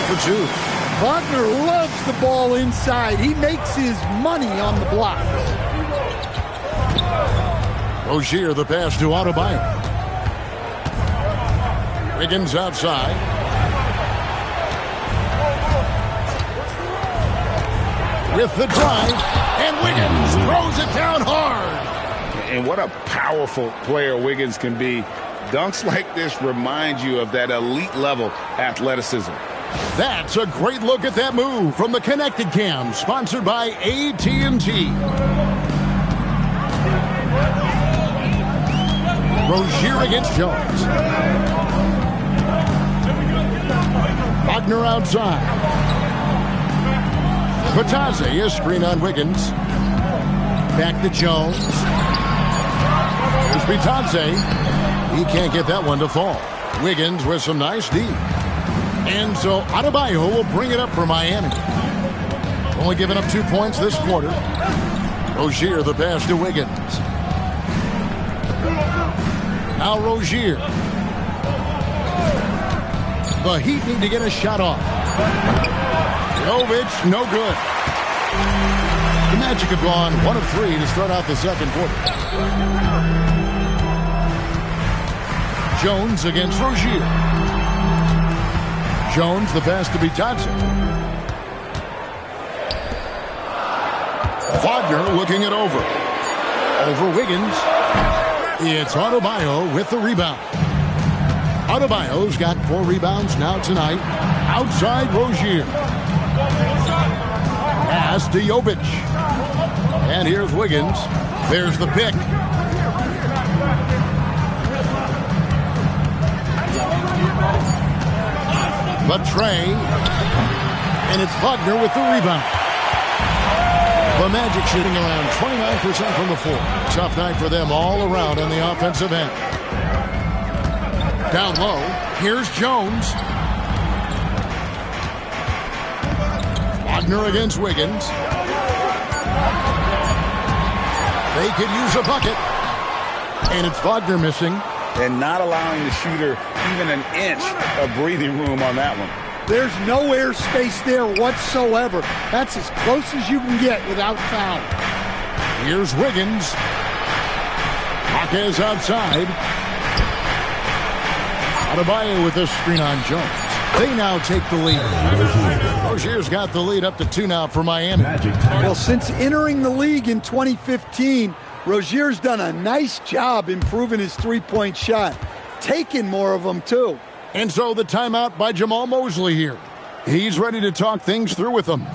for 2. Wagner loves the ball inside. He makes his money on the block. Rozier, the pass to Adebayo. Wiggins outside. With the drive, and Wiggins throws it down hard. And what a powerful player Wiggins can be. Dunks like this remind you of that elite level athleticism. That's a great look at that move from the Connected Cam, sponsored by AT&T. Rozier against Jones. Wagner outside. Patazzi, a screen on Wiggins. Back to Jones. Here's Patazzi. He can't get that one to fall. Wiggins with some nice D. And so Adebayo will bring it up for Miami. Only giving up 2 points this quarter. Rozier, the pass to Wiggins. Now Rozier. The Heat need to get a shot off. Jovic, no good. The Magic have gone 1 of 3 to start out the second quarter. Jones against Rozier. Jones, the pass to Bitadze. Wagner looking it over. Over Wiggins. It's Adebayo with the rebound. Adebayo's got 4 rebounds now tonight. Outside Rozier. Pass to Jovic. And here's Wiggins. There's the pick. The tray. And it's Wagner with the rebound. The Magic shooting around 29% from the floor. Tough night for them all around on the offensive end. Down low, here's Jones. Wagner against Wiggins. They could use a bucket. And it's Wagner missing. And not allowing the shooter even an inch of breathing room on that one. There's no air space there whatsoever. That's as close as you can get without foul. Here's Wiggins. Marquez outside. Adebayo with a screen on Jones. They now take the lead. Rozier's got the lead up to 2 now for Miami. Well, since entering the league in 2015, Rozier's done a nice job improving his three-point shot. Taking more of them, too. And so the timeout by Jamal Mosley here. He's ready to talk things through with them.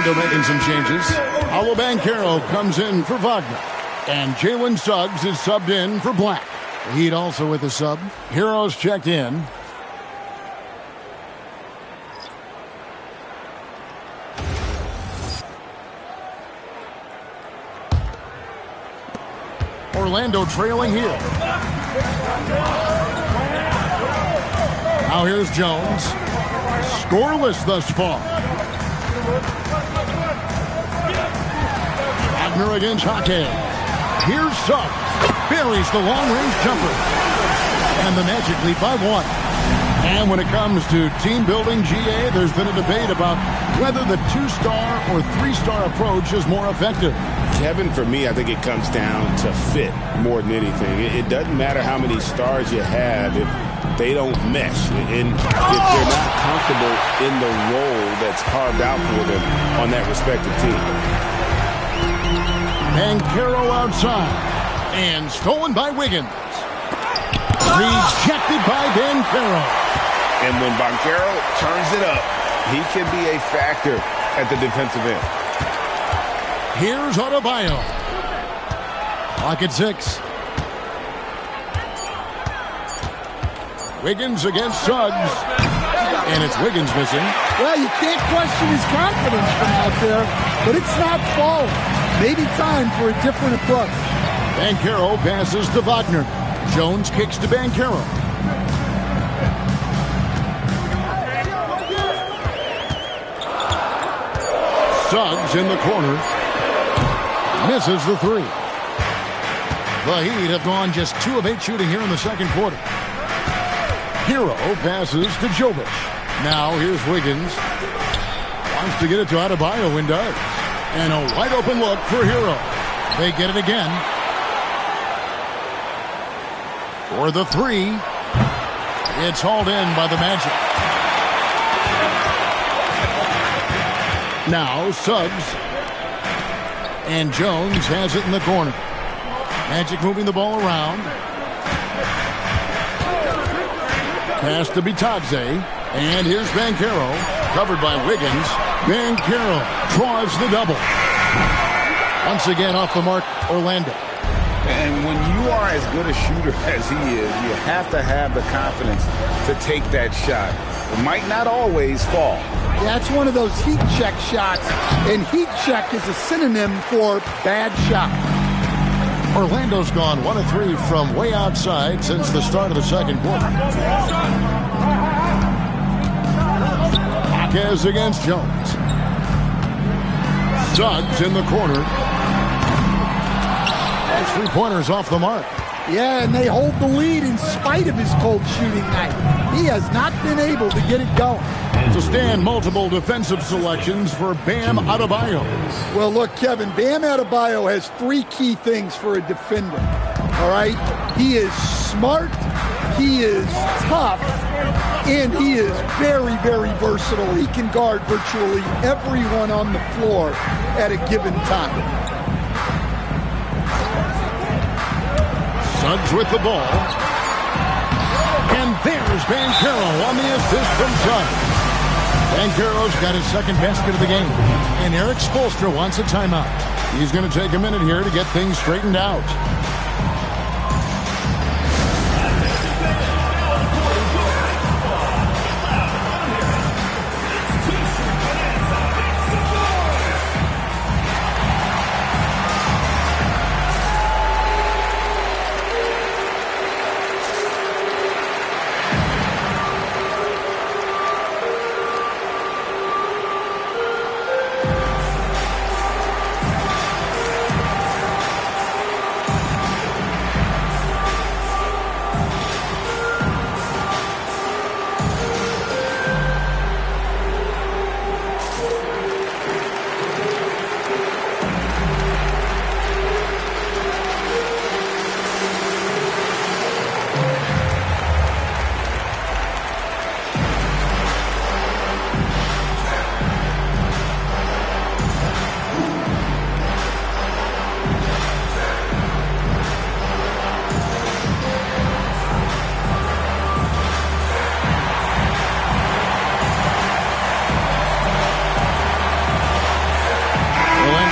Making some changes. Paolo Banchero comes in for Wagner. And Jalen Suggs is subbed in for Black. Heat also with a sub. Heroes checked in. Orlando trailing here. Now here's Jones. Scoreless thus far. Wagner against Hake. Here's Suggs. Buries the long-range jumper. And the Magic lead by 1. And when it comes to team-building GA, there's been a debate about whether the 2-star or 3-star approach is more effective. Kevin, for me, I think it comes down to fit more than anything. It doesn't matter how many stars you have if they don't mesh. And if they're not comfortable in the role that's carved out for them on that respective team. Banchero outside. And stolen by Wiggins. Rejected by Banchero. And when Banchero turns it up, he can be a factor at the defensive end. Here's Adebayo. Clock at 6. Wiggins against Suggs. And it's Wiggins missing. Well, you can't question his confidence from out there, but it's not falling. Maybe time for a different approach. Banchero passes to Wagner. Jones kicks to Banchero. Suggs in the corner. Misses the 3. The Heat have gone just 2 of 8 shooting here in the second quarter. Hero passes to Jovic. Now here's Wiggins. Wants to get it to Adebayo and does. And a wide open look for Hero. They get it again. For the 3. It's hauled in by the Magic. Now Suggs. And Jones has it in the corner. Magic moving the ball around. Pass to Bitadze. And here's Banchero. Covered by Wiggins. Banchero draws the double. Once again off the mark, Orlando. And when you are as good a shooter as he is, you have to have the confidence to take that shot. It might not always fall. Yeah, it's one of those heat check shots, and heat check is a synonym for bad shot. Orlando's gone 1 of 3 from way outside since the start of the second quarter. Marquez against Jones. Suggs in the corner. Those 3-pointers off the mark. Yeah, and they hold the lead in spite of his cold shooting night. He has not been able to get it going. To stand multiple defensive selections for Bam Adebayo. Well, look, Kevin, Bam Adebayo has 3 key things for a defender. All right? He is smart, he is tough, and he is very, very versatile. He can guard virtually everyone on the floor at a given time. Suggs with the ball. And there's Banchero on the assist from Suggs. Banchero's got his second basket of the game. And Eric Spoelstra wants a timeout. He's going to take a minute here to get things straightened out.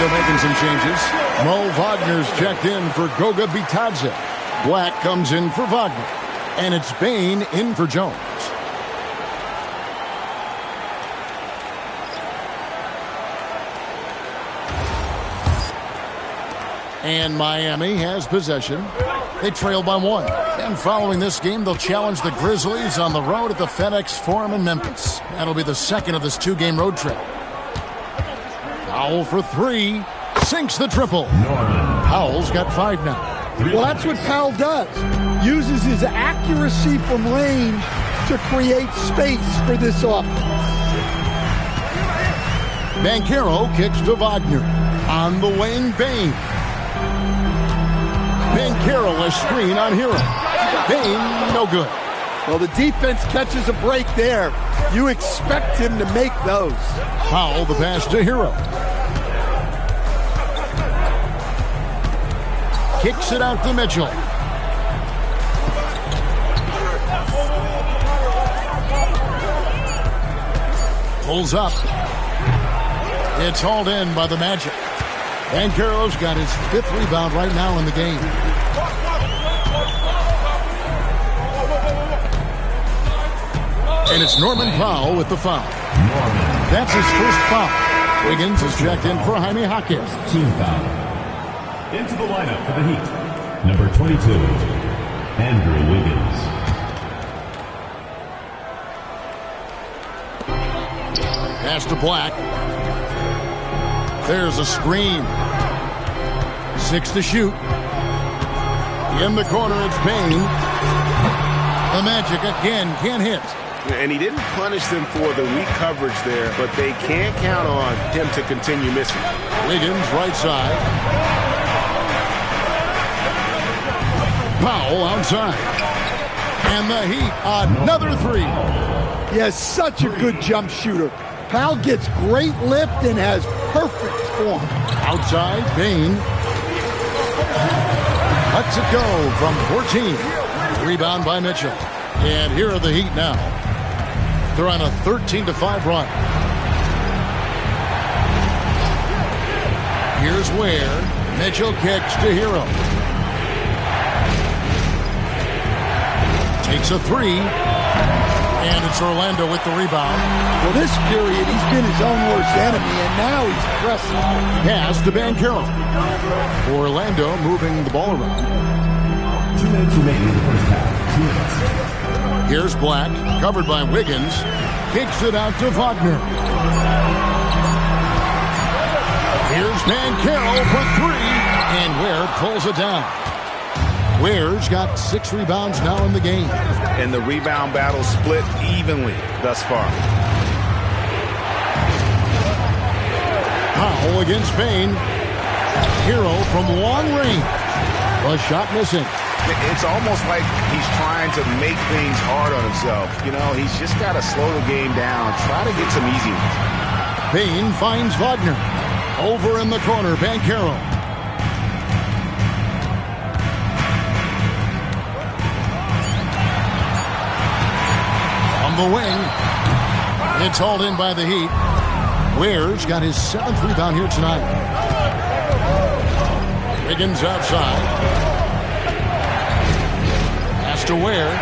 Making some changes. Mo Wagner's checked in for Goga Bitadze. Black comes in for Wagner. And it's Bane in for Jones. And Miami has possession. They trail by 1. And following this game, they'll challenge the Grizzlies on the road at the FedEx Forum in Memphis. That'll be the second of this 2-game road trip. Powell for 3. Sinks the triple. Powell's got 5 now. Well, that's what Powell does. Uses his accuracy from range to create space for this offense. Banchero kicks to Wagner. On the wing, Bain. Carroll, a screen on Hero. Bain, no good. Well, the defense catches a break there. You expect him to make those. Powell, the pass to Hero. Kicks it out to Mitchell. Pulls up. It's hauled in by the Magic. And Carroll's got his 5th rebound right now in the game. And it's Norman Powell with the foul. That's his first foul. Wiggins is checked in for Jaime Jaquez. Team foul. Into the lineup for the Heat, number 22, Andrew Wiggins. Pass to Black. There's a screen. 6 to shoot. In the corner, it's Bain. The Magic again can't hit. And he didn't punish them for the weak coverage there, but they can't count on him to continue missing. Wiggins, right side. Powell outside. And the Heat, another 3. He has such a good jump shooter. Powell gets great lift and has perfect form. Outside, Bain. Lets it go from 14. Rebound by Mitchell. And here are the Heat now. They're on a 13-5 run. Here's where Mitchell kicks to Hero. Takes a 3. And it's Orlando with the rebound. Well, this period, he's been his own worst enemy, and now he's pressing. Pass to Carroll. Orlando moving the ball around. 2 minutes remaining in the first half. 2 minutes. Here's Black, covered by Wiggins. Kicks it out to Wagner. Here's Carroll for 3. And Ware pulls it down. Ware's got 6 rebounds now in the game. And the rebound battle split evenly thus far. Powell against Bain. Hero from long range. A shot missing. It's almost like he's trying to make things hard on himself. You know, he's just got to slow the game down. Try to get some easy ones. Bain finds Wagner. Over in the corner, Carroll. The wing. It's hauled in by the Heat. Ware's got his 7th rebound here tonight. Wiggins outside. Pass to Ware.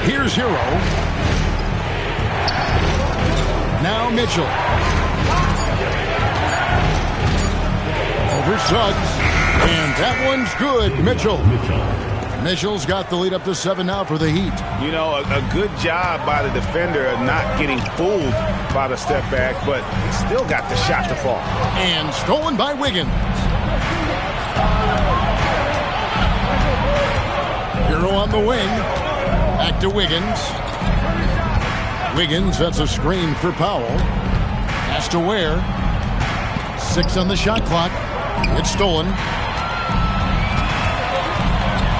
Here's Hero. Now Mitchell. Over Suggs. And that one's good. Mitchell. Mitchell's got the lead up to 7 now for the Heat. You know, a good job by the defender of not getting fooled by the step back, but he still got the shot to fall. And stolen by Wiggins. Hero on the wing. Back to Wiggins. Wiggins sets a screen for Powell. Pass to Ware. 6 on the shot clock. It's stolen.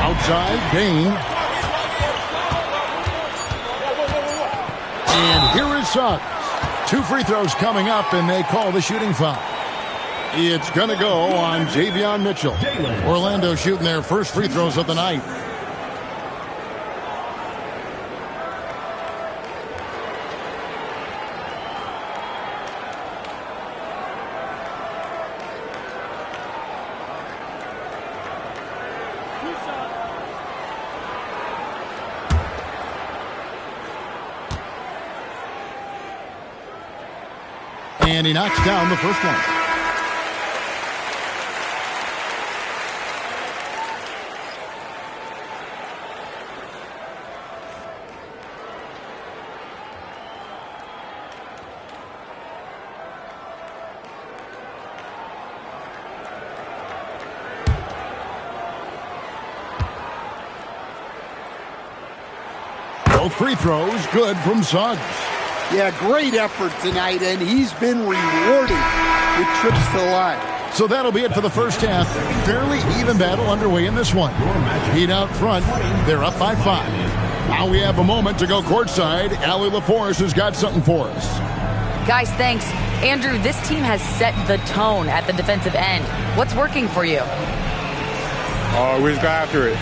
Outside, Bain. And here is Suggs. 2 free throws coming up, and they call the shooting foul. It's going to go on Javion Mitchell. Orlando shooting their first free throws of the night. And he knocks down the first one. Both free throws good from Suggs. Yeah, great effort tonight, and he's been rewarded with trips to the line. So that'll be it for the first half. Fairly even battle underway in this one. Heat out front. They're up by 5. Now we have a moment to go courtside. Allie LaForce has got something for us. Guys, thanks. Andrew, this team has set the tone at the defensive end. What's working for you? We just got after it.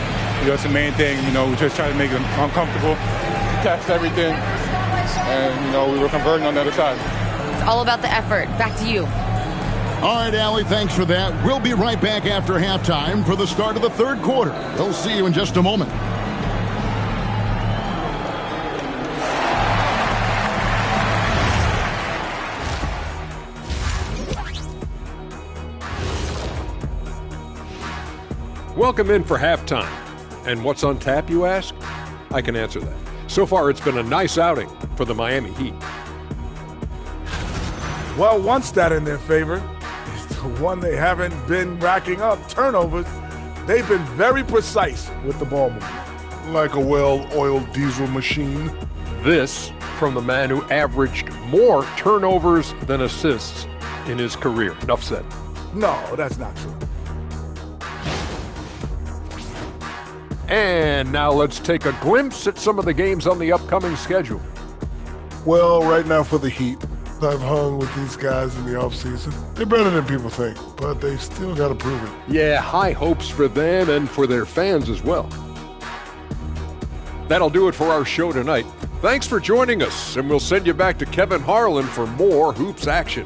That's the main thing. We just try to make them uncomfortable, test everything, and, we were converting on the other side. It's all about the effort. Back to you. All right, Allie, thanks for that. We'll be right back after halftime for the start of the third quarter. We'll see you in just a moment. Welcome in for halftime. And what's on tap, you ask? I can answer that. So far, it's been a nice outing for the Miami Heat. Well, one stat in their favor is the one they haven't been racking up, turnovers. They've been very precise with the ball movement. Like a well-oiled diesel machine. This from the man who averaged more turnovers than assists in his career. Enough said. No, that's not true. And now let's take a glimpse at some of the games on the upcoming schedule. Well, right now for the Heat, I've hung with these guys in the offseason. They're better than people think, but they still got to prove it. Yeah, high hopes for them and for their fans as well. That'll do it for our show tonight. Thanks for joining us, and we'll send you back to Kevin Harlan for more Hoops action.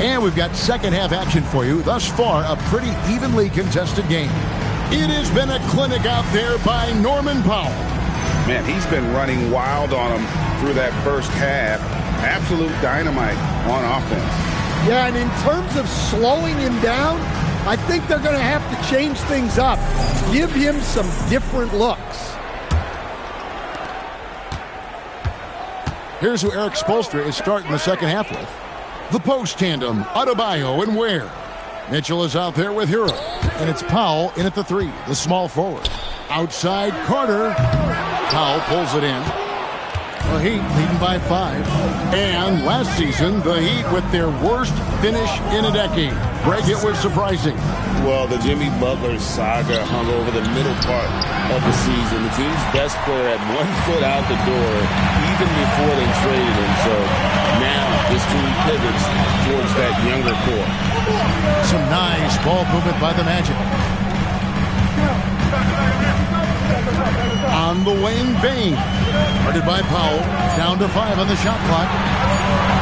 And we've got second half action for you. Thus far, a pretty evenly contested game. It has been a clinic out there by Norman Powell. Man, he's been running wild on him through that first half. Absolute dynamite on offense. Yeah, and in terms of slowing him down, I think they're going to have to change things up. Give him some different looks. Here's who Eric Spoelstra is starting the second half with. The post tandem, Adebayo and Ware. Mitchell is out there with Hero. And it's Powell in at the 3, the small forward. Outside, Carter. Powell pulls it in. The Heat leading by 5. And last season, the Heat with their worst finish in a decade. Greg, it was surprising. Well, the Jimmy Butler saga hung over the middle part of the season. The team's best player had 1 foot out the door even before they traded him. So now this team pivots towards that younger core. Some nice ball movement by the Magic. On the wing, Bain. Guarded by Powell. Down to 5 on the shot clock.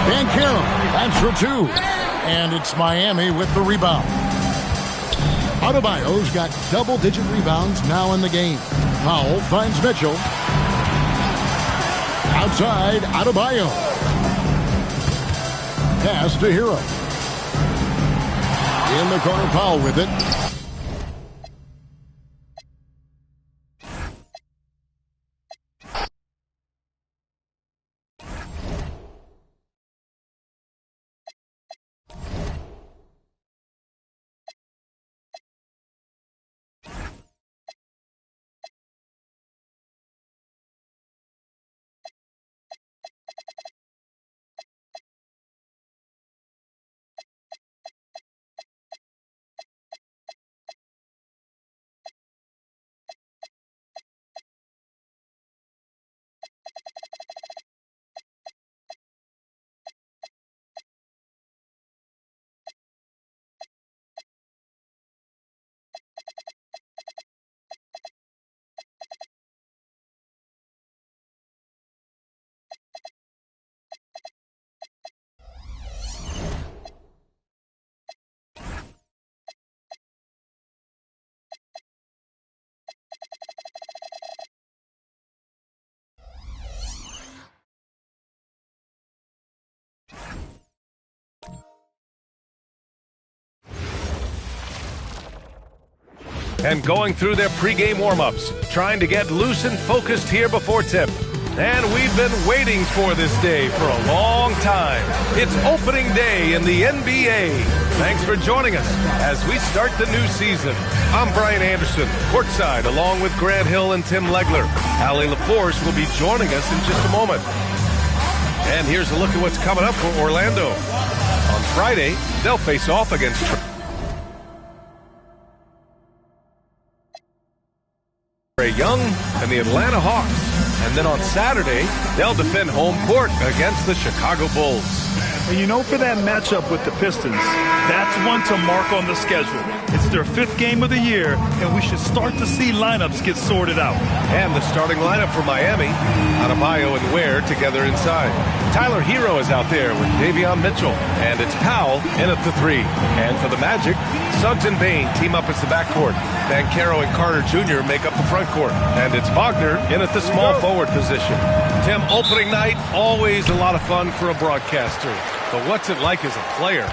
Van Karam, that's for 2. And it's Miami with the rebound. Adebayo's got double-digit rebounds now in the game. Powell finds Mitchell. Outside, Adebayo. Pass to Hero. In the corner, Powell with it. And going through their pregame warm-ups, trying to get loose and focused here before tip. And we've been waiting for this day for a long time. It's opening day in the NBA. Thanks for joining us as we start the new season. I'm Brian Anderson, courtside, along with Grant Hill and Tim Legler. Allie LaForce will be joining us in just a moment. And here's a look at what's coming up for Orlando. On Friday, they'll face off against Trae Young and the Atlanta Hawks. And then on Saturday, they'll defend home court against the Chicago Bulls. And you know, for that matchup with the Pistons, that's one to mark on the schedule. It's their 5th game of the year, and we should start to see lineups get sorted out. And the starting lineup for Miami, Adebayo and Ware together inside. Tyler Hero is out there with Davion Mitchell, and it's Powell in at the 3. And for the Magic, Suggs and Bane team up as the backcourt. Banchero and Carter Jr. make up the front court. And it's Wagner in at the small forward position. Tim, opening night, always a lot of fun for a broadcaster. But what's it like as a player?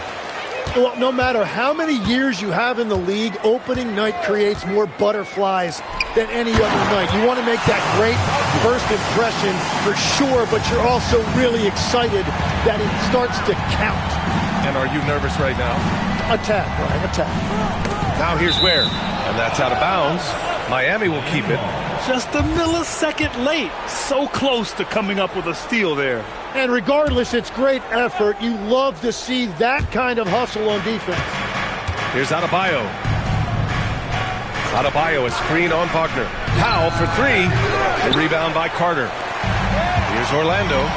Well, no matter how many years you have in the league, opening night creates more butterflies than any other night. You want to make that great first impression for sure, but you're also really excited that it starts to count. And are you nervous right now? A tad, Brian, a tad. Now here's Ware, and that's out of bounds. Miami will keep it. Just a millisecond late. So close to coming up with a steal there. And regardless, it's great effort. You love to see that kind of hustle on defense. Here's Adebayo. Adebayo, a screen on Wagner. Powell for 3. A rebound by Carter. Here's Orlando.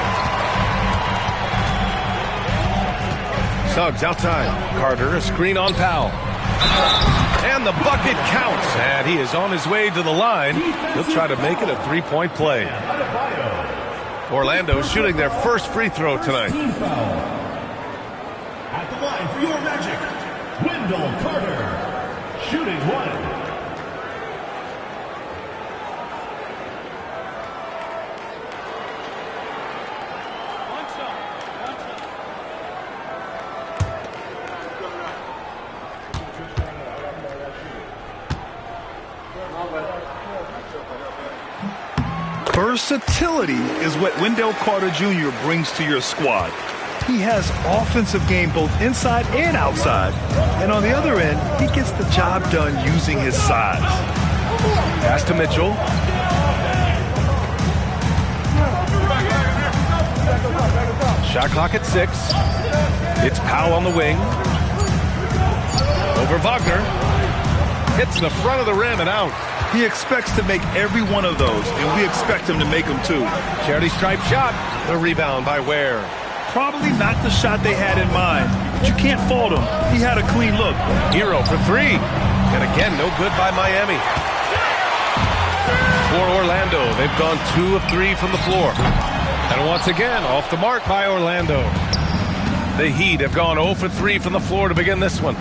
Suggs outside. Carter, a screen on Powell. And the bucket counts. And he is on his way to the line. He'll try to make it a 3-point play. Orlando shooting their first free throw tonight. At the line for your Magic, Wendell Carter, shooting 1. Versatility is what Wendell Carter Jr. brings to your squad. He has offensive game both inside and outside. And on the other end, he gets the job done using his size. Pass to Mitchell. Shot clock at 6. It's Powell on the wing. Over Wagner. Hits the front of the rim and out. He expects to make every one of those, and we expect him to make them too. Charity stripe shot. The rebound by Ware. Probably not the shot they had in mind, but you can't fault him. He had a clean look. Hero for 3. And again, no good by Miami. For Orlando, they've gone 2 of 3 from the floor. And once again, off the mark by Orlando. The Heat have gone 0 for 3 from the floor to begin this one.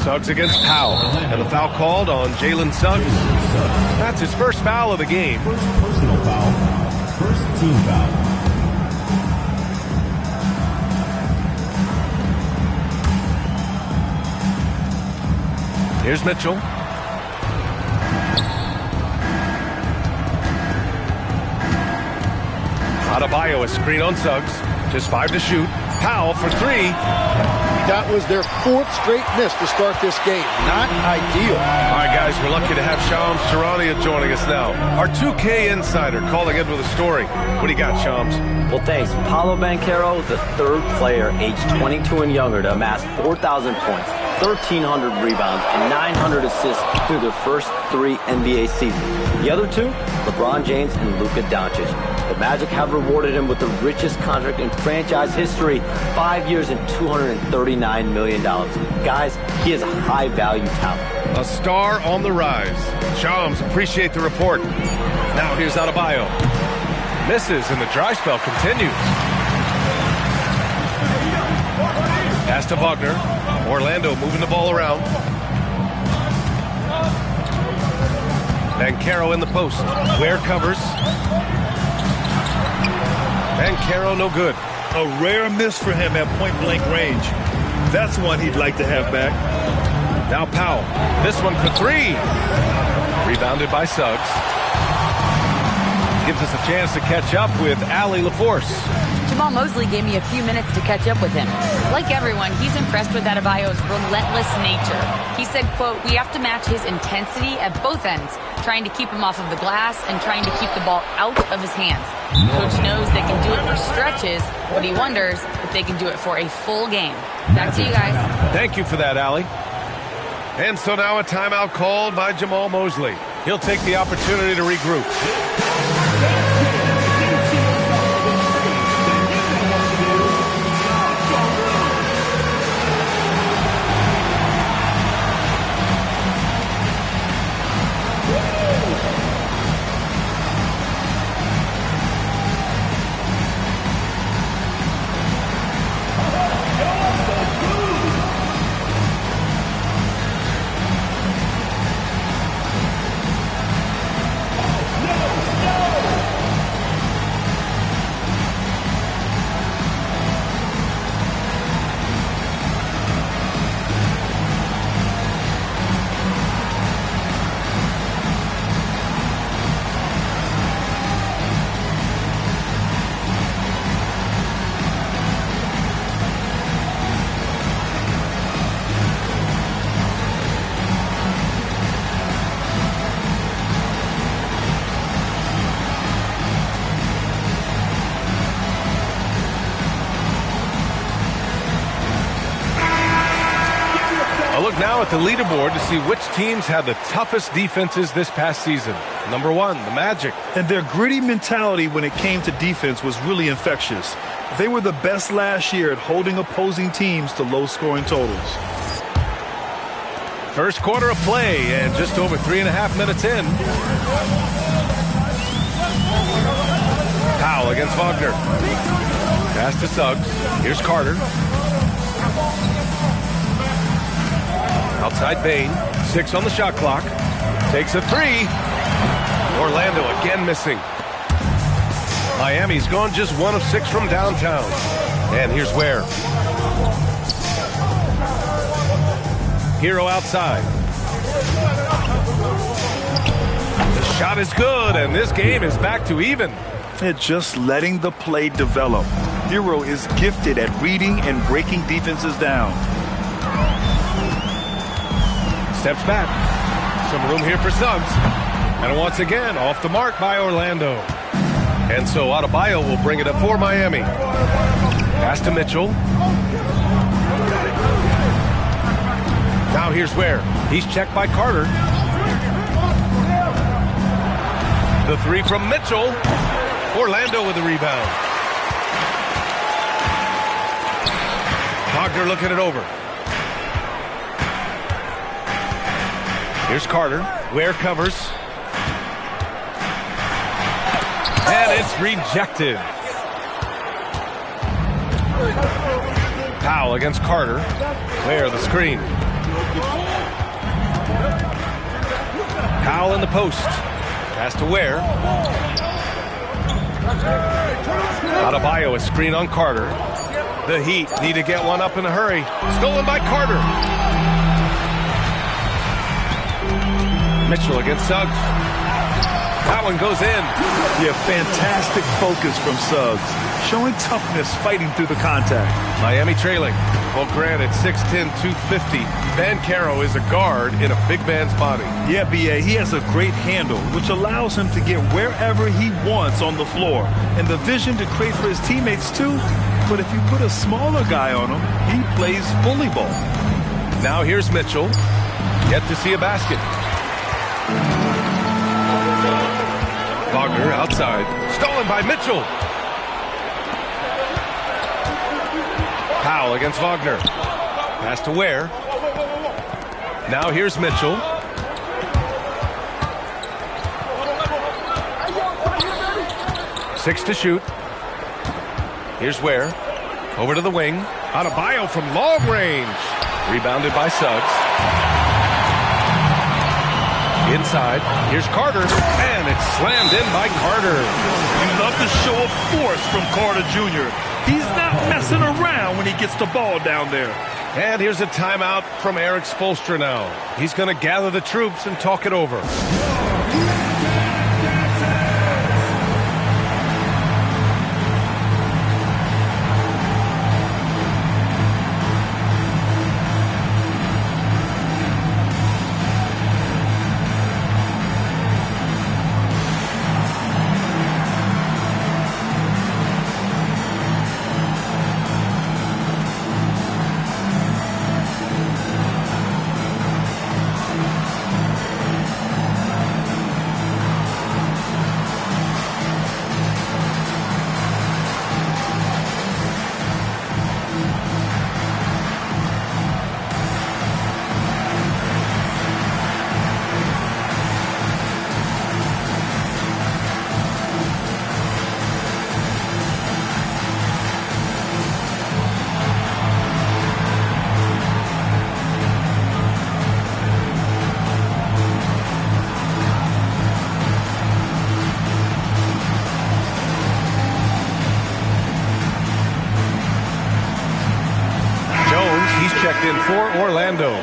Suggs against Powell, and the foul called on Jalen Suggs. That's his first foul of the game. First personal foul, first team foul. Here's Mitchell. Adebayo, a screen on Suggs. Just 5 to shoot. Powell for 3. That was their 4th straight miss to start this game. Not ideal. All right, guys, we're lucky to have Shams Charania joining us now. Our 2K insider calling in with a story. What do you got, Shams? Well, thanks. Paolo Banchero, the 3rd player aged 22 and younger to amass 4,000 points, 1,300 rebounds, and 900 assists through their first 3 NBA seasons. The other 2, LeBron James and Luka Doncic. The Magic have rewarded him with the richest contract in franchise history, 5 years and $239 million. Guys, he is a high-value talent. A star on the rise. Shams, appreciate the report. Now here's Adebayo. Misses, and the dry spell continues. Pass to Wagner. Orlando moving the ball around. Banchero in the post. Ware covers. Banchero no good. A rare miss for him at point-blank range. That's one he'd like to have back. Now Powell. This one for three. Rebounded by Suggs. Gives us a chance to catch up with Allie LaForce. Jamal Mosley gave me a few minutes to catch up with him. Like everyone, he's impressed with Adebayo's relentless nature. He said, quote, "We have to match his intensity at both ends, trying to keep him off of the glass and trying to keep the ball out of his hands. Coach knows they can do it for stretches, but he wonders if they can do it for a full game." Back to you guys. Thank you for that, Allie. And so now a timeout called by Jamal Mosley. He'll take the opportunity to regroup. Now at the leaderboard to see which teams had the toughest defenses this past season. Number one, the Magic. And their gritty mentality when it came to defense was really infectious. They were the best last year at holding opposing teams to low-scoring totals. First quarter of play and just over 3.5 minutes in. Powell against Wagner. Pass to Suggs. Here's Carter. Outside Bain, 6 on the shot clock. Takes a three. Orlando again missing. Miami's gone just 1 of 6 from downtown. And here's Ware. Hero outside. The shot is good, and this game is back to even. It's just letting the play develop. Hero is gifted at reading and breaking defenses down. Steps back. Some room here for Suggs. And once again, off the mark by Orlando. And so Adebayo will bring it up for Miami. Pass to Mitchell. Now here's Ware. He's checked by Carter. The three from Mitchell. Orlando with the rebound. Wagner looking it over. Here's Carter. Ware covers. And it's rejected. Powell against Carter. Ware the screen. Powell in the post. Pass to Ware. Adebayo a screen on Carter. The Heat need to get one up in a hurry. Stolen by Carter. Mitchell against Suggs. That one goes in. Yeah, fantastic focus from Suggs. Showing toughness, fighting through the contact. Miami trailing. Well, granted, 6'10", 250. Banchero is a guard in a big man's body. Yeah, B.A., he has a great handle, which allows him to get wherever he wants on the floor. And the vision to create for his teammates, too. But if you put a smaller guy on him, he plays bully ball. Now here's Mitchell. Yet to see a basket. Wagner outside. Stolen by Mitchell. Powell against Wagner. Pass to Ware. Now here's Mitchell. Six to shoot. Here's Ware. Over to the wing. Adebayo from long range. Rebounded by Suggs. Inside, here's Carter, and it's slammed in by Carter. You love the show of force from Carter Jr. He's not messing around when he gets the ball down there. And here's a timeout from Eric Spoelstra now. He's going to gather the troops and talk it over. Checked in for Orlando.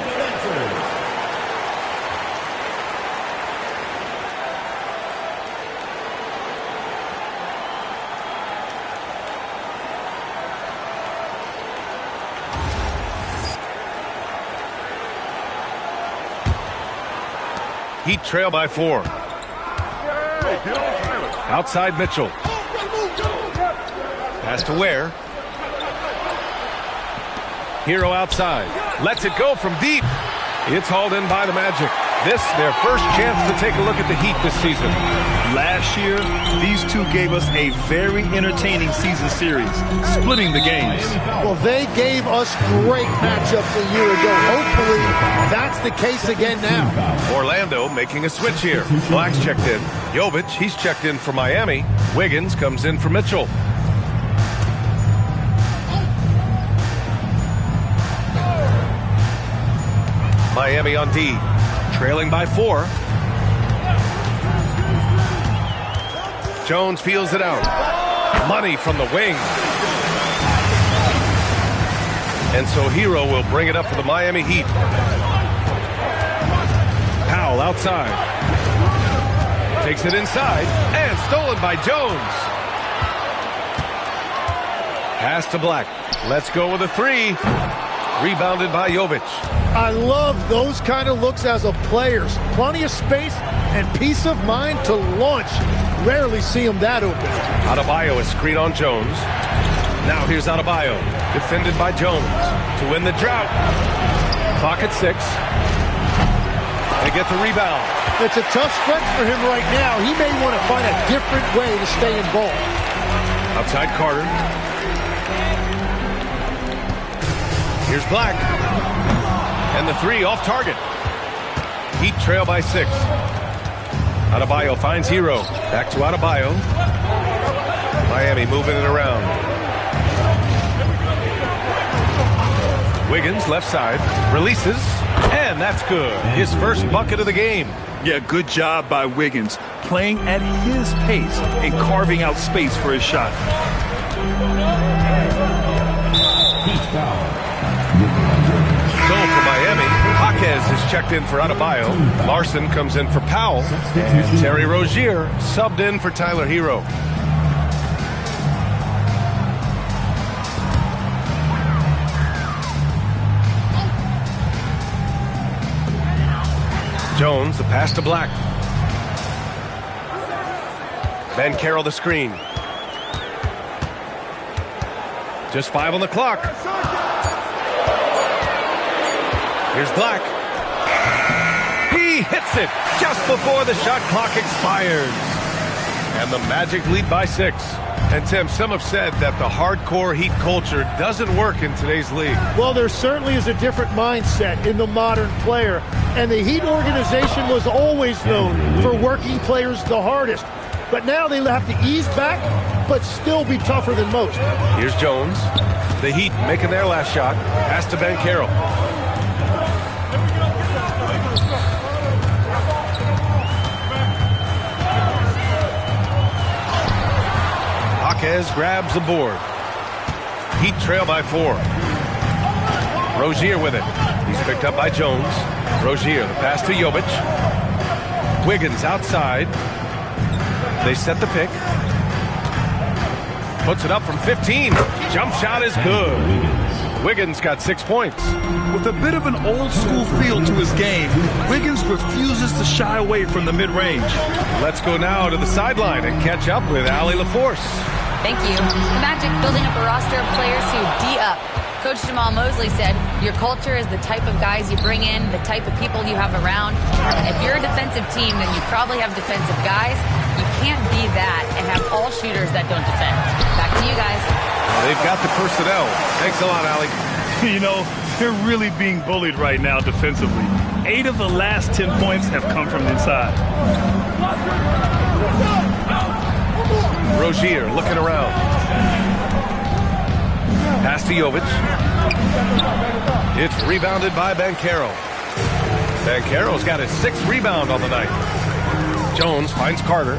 Heat trail by 4. Outside Mitchell. Pass to Ware. Hero outside. Lets it go from deep. It's hauled in by the Magic. This, their first chance to take a look at the Heat this season. Last year, these two gave us a very entertaining season series, splitting the games. Well, they gave us great matchups a year ago. Hopefully, that's the case again now. Orlando making a switch here. Black's checked in. Jovic, he's checked in for Miami. Wiggins comes in for Mitchell. Miami on D, trailing by 4. Jones feels it out. Money from the wing. And so Hero will bring it up for the Miami Heat. Powell outside. Takes it inside and stolen by Jones. Pass to Black. Let's go with a 3. Rebounded by Jovic. I love those kind of looks as a player. Plenty of space and peace of mind to launch. Rarely see him that open. Adebayo is screen on Jones. Now here's Adebayo. Defended by Jones. To win the drought. Clock at 6. They get the rebound. It's a tough stretch for him right now. He may want to find a different way to stay involved. Outside Carter. Here's Black. And the 3 off target. Heat trail by 6. Adebayo finds Hero. Back to Adebayo. Miami moving it around. Wiggins left side. Releases. And that's good. His first bucket of the game. Yeah, good job by Wiggins. Playing at his pace and carving out space for his shot. So for Miami, Jaquez is checked in for Adebayo. Larson comes in for Powell. And Terry Rozier subbed in for Tyler Hero. Jones, the pass to Black. Ben Carroll the screen. Just 5 on the clock. Here's Black. He hits it just before the shot clock expires. And the Magic lead by 6. And Tim, some have said that the hardcore Heat culture doesn't work in today's league. Well, there certainly is a different mindset in the modern player. And the Heat organization was always known for working players the hardest. But now they have to ease back, but still be tougher than most. Here's Jones. The Heat making their last shot. Pass to Ben Carroll. Jaquez grabs the board. Heat trail by 4. Rozier with it. He's picked up by Jones. Rozier, the pass to Jovic. Wiggins outside. They set the pick. Puts it up from 15. Jump shot is good. Wiggins got 6 points. With a bit of an old-school feel to his game, Wiggins refuses to shy away from the mid-range. Let's go now to the sideline and catch up with Allie LaForce. Thank you. The Magic building up a roster of players who D up. Coach Jamal Mosley said, your culture is the type of guys you bring in, the type of people you have around. And if you're a defensive team, then you probably have defensive guys. You can't be that and have all shooters that don't defend. Back to you guys. Well, they've got the personnel. Thanks a lot, Allie. You know, they're really being bullied right now defensively. 8 of the last 10 points have come from inside. Rozier looking around. Pass to Jovic. It's rebounded by Banchero. Banchero's got his 6th rebound on the night. Jones finds Carter.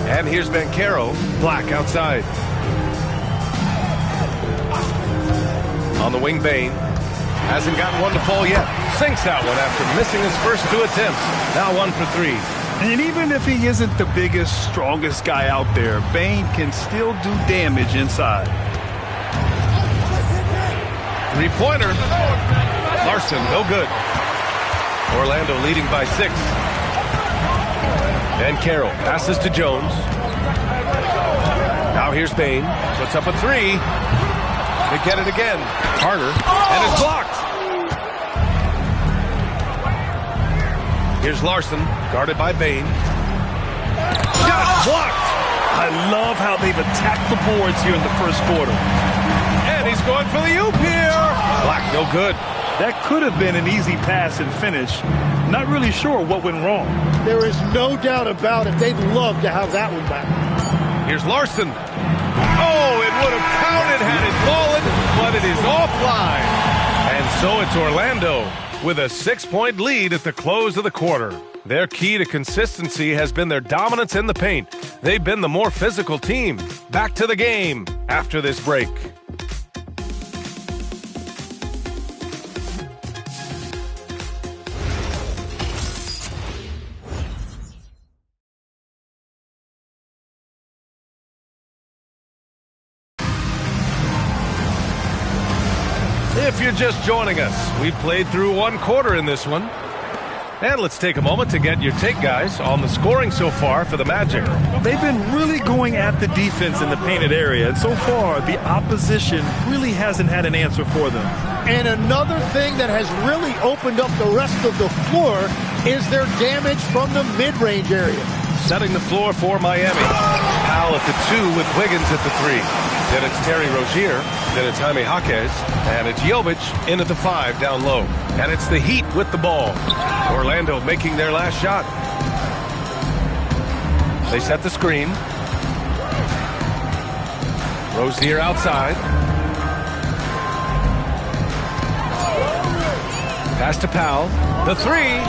And here's Banchero. Black outside. On the wing, Bane. Hasn't gotten one to fall yet. Sinks that one after missing his first 2 attempts. Now 1 for 3. And even if he isn't the biggest, strongest guy out there, Bane can still do damage inside. 3-pointer. Larson, no good. Orlando leading by 6. And Carroll passes to Jones. Now here's Bane. Puts up a 3. They get it again. Carter. And it's blocked. Here's Larson. Guarded by Bane. Shot blocked. I love how they've attacked the boards here in the first quarter. And he's going for the oop here. Black, no good. That could have been an easy pass and finish. Not really sure what went wrong. There is no doubt about it. They'd love to have that one back. Here's Larson. Oh, it would have counted had it fallen, but it is offline. And so it's Orlando with a 6-point lead at the close of the quarter. Their key to consistency has been their dominance in the paint. They've been the more physical team. Back to the game after this break. If you're just joining us, we've played through 1 quarter in this one. And let's take a moment to get your take, guys, on the scoring so far for the Magic. They've been really going at the defense in the painted area, and so far the opposition really hasn't had an answer for them. And another thing that has really opened up the rest of the floor is their damage from the mid-range area. Setting the floor for Miami. Powell at the 2 with Wiggins at the 3. Then it's Terry Rozier. Then it's Jaime Jaquez. And it's Jovic in at the 5 down low. And it's the Heat with the ball. Orlando making their last shot. They set the screen. Rozier outside. Pass to Powell. The 3.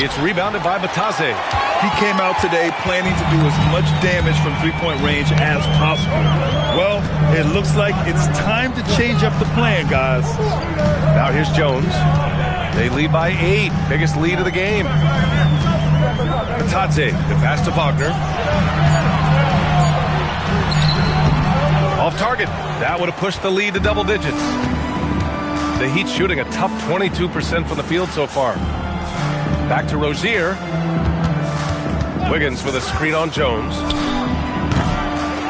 It's rebounded by Batase. He came out today planning to do as much damage from three-point range as possible. Well, it looks like it's time to change up the plan, guys. Now here's Jones. They lead by 8. Biggest lead of the game. Batase, the pass to Wagner. Off target. That would have pushed the lead to double digits. The Heat shooting a tough 22% from the field so far. Back to Rozier. Wiggins with a screen on Jones.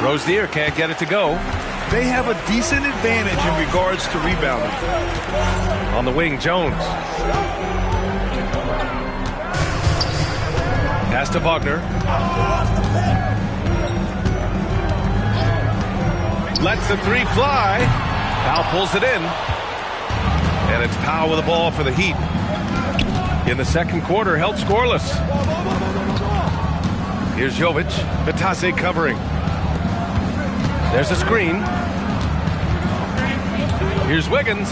Rozier can't get it to go. They have a decent advantage in regards to rebounding. On the wing, Jones. Pass to Wagner. Lets the 3 fly. Powell pulls it in. And it's Powell with the ball for the Heat. In the second quarter, held scoreless. Here's Jovic. Batase covering. There's a screen. Here's Wiggins.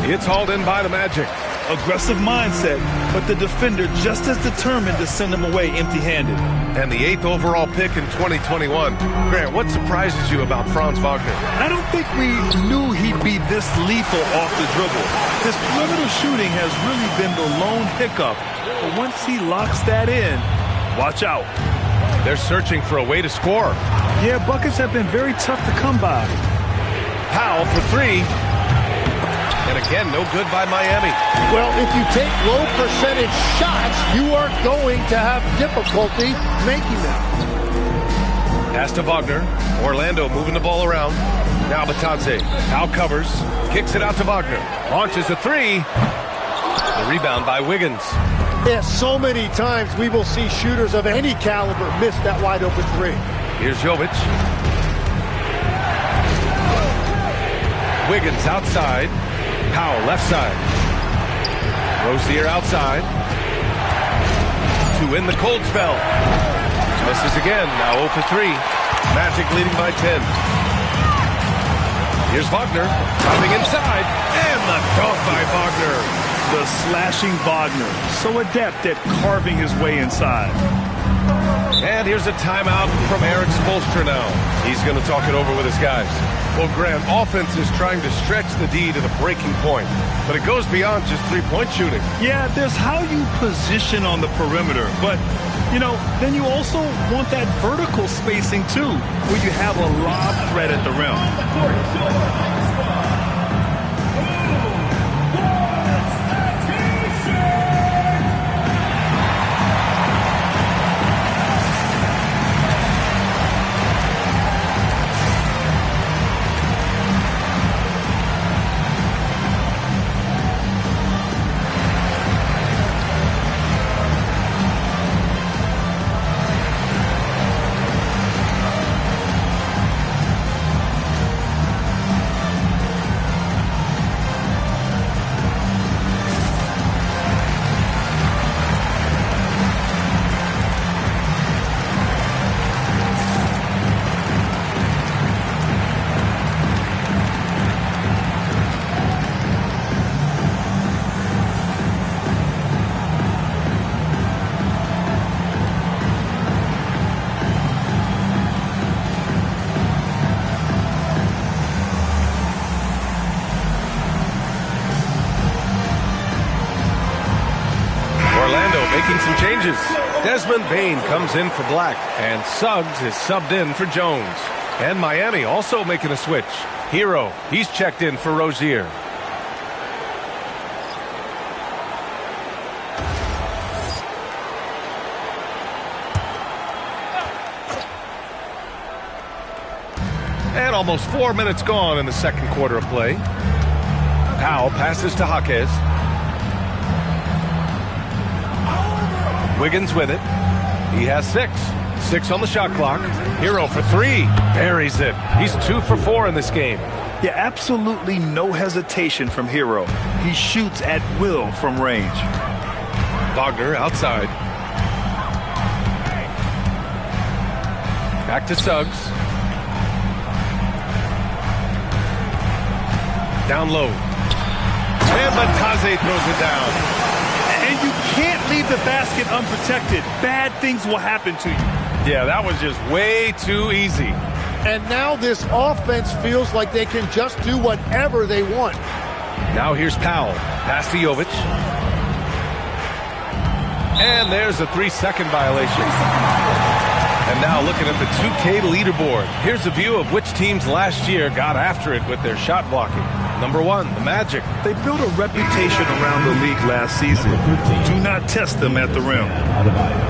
It's hauled in by the Magic. Aggressive mindset, but the defender just as determined to send him away empty-handed. and the 8th overall pick in 2021. Grant, what surprises you about Franz Wagner? I don't think we knew he'd be this lethal off the dribble. His perimeter shooting has really been the lone hiccup. But once he locks that in, watch out. They're searching for a way to score. Yeah, buckets have been very tough to come by. Powell for three. And again, no good by Miami. Well, if you take low percentage shots, you are going to have difficulty making them. Pass to Wagner. Orlando moving the ball around. Now Batadze. Powell covers. Kicks it out to Wagner. Launches a three. The rebound by Wiggins. Yeah, so many times we will see shooters of any caliber miss that wide open three. Here's Jovic. Wiggins outside. Powell left side. Rozier outside. To win the cold spell. Misses again. Now 0 for 3. Magic leading by 10. Here's Wagner. Driving inside. And the dunk by Wagner. The slashing Wagner. So adept at carving his way inside. And here's a timeout from Eric Spoelstra now. He's going to talk it over with his guys. Well, Grant, offense is trying to stretch the D to the breaking point, but it goes beyond just three-point shooting. Yeah, there's how you position on the perimeter, but, you know, then you also want that vertical spacing, too, where you have a lob threat at the rim. Making some changes. Desmond Bane comes in for Black, and Suggs is subbed in for Jones. And Miami also making a switch. Hero, he's checked in for Rozier. And almost 4 minutes gone in the second quarter of play. Powell passes to Jaquez. Wiggins with it. He has 6. 6 on the shot clock. Hero for 3. Buries it. He's 2 for 4 in this game. Yeah, absolutely no hesitation from Hero. He shoots at will from range. Wagner outside. Back to Suggs. Down low. And Batadze throws it down. And you can't leave the basket unprotected. Bad things will happen to you. Yeah, that was just way too easy. And now this offense feels like they can just do whatever they want. Now here's Powell. Pass to Jovic. And there's a 3-second violation. And now looking at the 2K leaderboard. Here's a view of which teams last year got after it with their shot blocking. Number 1, the Magic. They built a reputation around the league last season. Do not test them at the rim.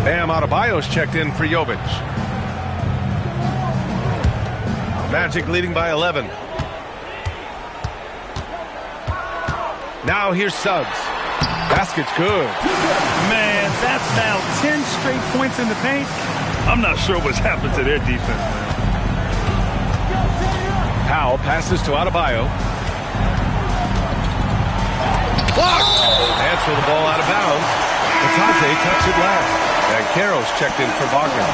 Bam Adebayo's checked in for Jovic. Magic leading by 11. Now here's Suggs. Basket's good. Man, that's now 10 straight points in the paint. I'm not sure what's happened to their defense. Powell passes to Adebayo. Blocked! And throw the ball out of bounds. Batadze touched it last. And Caro's checked in for Wagner.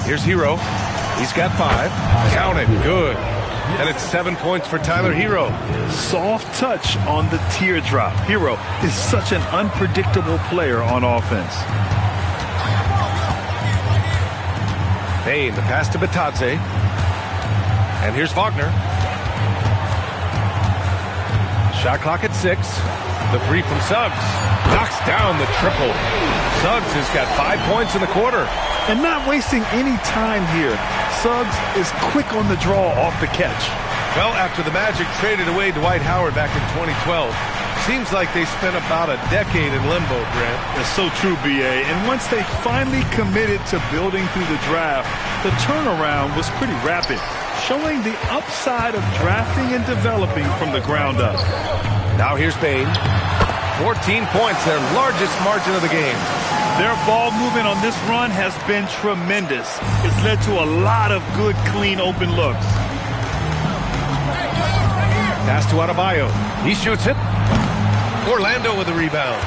Here's Hero. He's got 5. Count it. Good. And it's 7 points for Tyler Hero. Soft touch on the teardrop. Hero is such an unpredictable player on offense. Bain, the pass to Batadze. And here's Wagner. Shot clock at 6. The three from Suggs. Knocks down the triple. Suggs has got 5 points in the quarter. And not wasting any time here. Suggs is quick on the draw off the catch. Well, after the Magic traded away Dwight Howard back in 2012, seems like they spent about a decade in limbo, Grant. That's so true, B.A. And once they finally committed to building through the draft, the turnaround was pretty rapid, showing the upside of drafting and developing from the ground up. Now here's Bain. 14 points, their largest margin of the game. Their ball movement on this run has been tremendous. It's led to a lot of good, clean, open looks. Pass to Adebayo. He shoots it. Orlando with a rebound.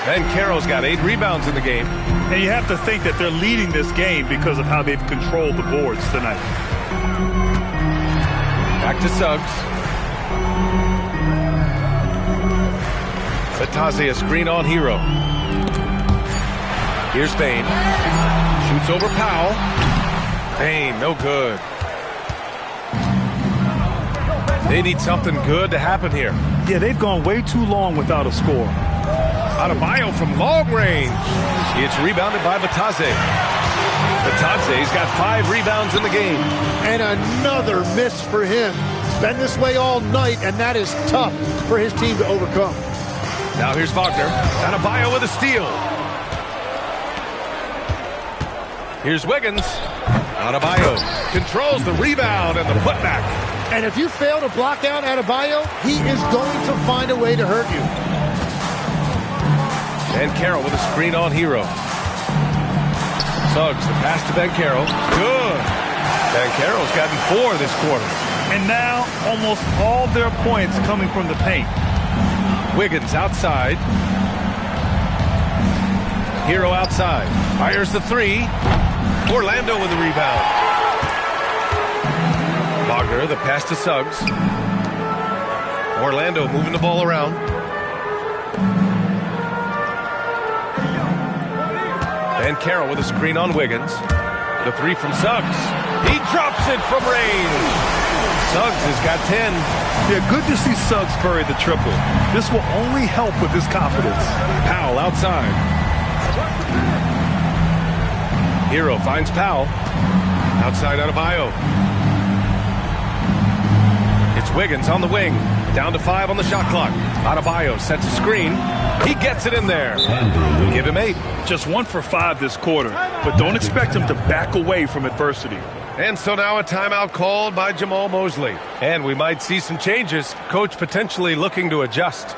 Ben Carroll's got 8 rebounds in the game. And you have to think that they're leading this game because of how they've controlled the boards tonight. Back to Suggs. Batadze, a screen on Hero. Here's Bain. Shoots over Powell. Bain, no good. They need something good to happen here. Yeah, they've gone way too long without a score. Adebayo from long range. It's rebounded by Batadze. Batadze's got 5 rebounds in the game. And another miss for him. It's been this way all night, and that is tough for his team to overcome. Now here's Wagner. Adebayo with a steal. Here's Wiggins. Adebayo controls the rebound and the putback. And if you fail to block out Adebayo, he is going to find a way to hurt you. Ben Carroll with a screen on Hero. Suggs, the pass to Ben Carroll. Good. Ben Carroll's gotten 4 this quarter. And now almost all their points coming from the paint. Wiggins outside. Hero outside. Fires the 3. Orlando with the rebound. Wagner, the pass to Suggs. Orlando moving the ball around. Ben Carroll with a screen on Wiggins. The 3 from Suggs. He drops it from range. Suggs has got 10. Yeah, good to see Suggs bury the triple. This will only help with his confidence. Powell outside. Hero finds Powell. Outside Adebayo. It's Wiggins on the wing. Down to 5 on the shot clock. Adebayo sets a screen. He gets it in there. Give him 8. Just 1 for 5 this quarter, but don't expect him to back away from adversity. And so now a timeout called by Jamal Mosley. And we might see some changes. Coach potentially looking to adjust.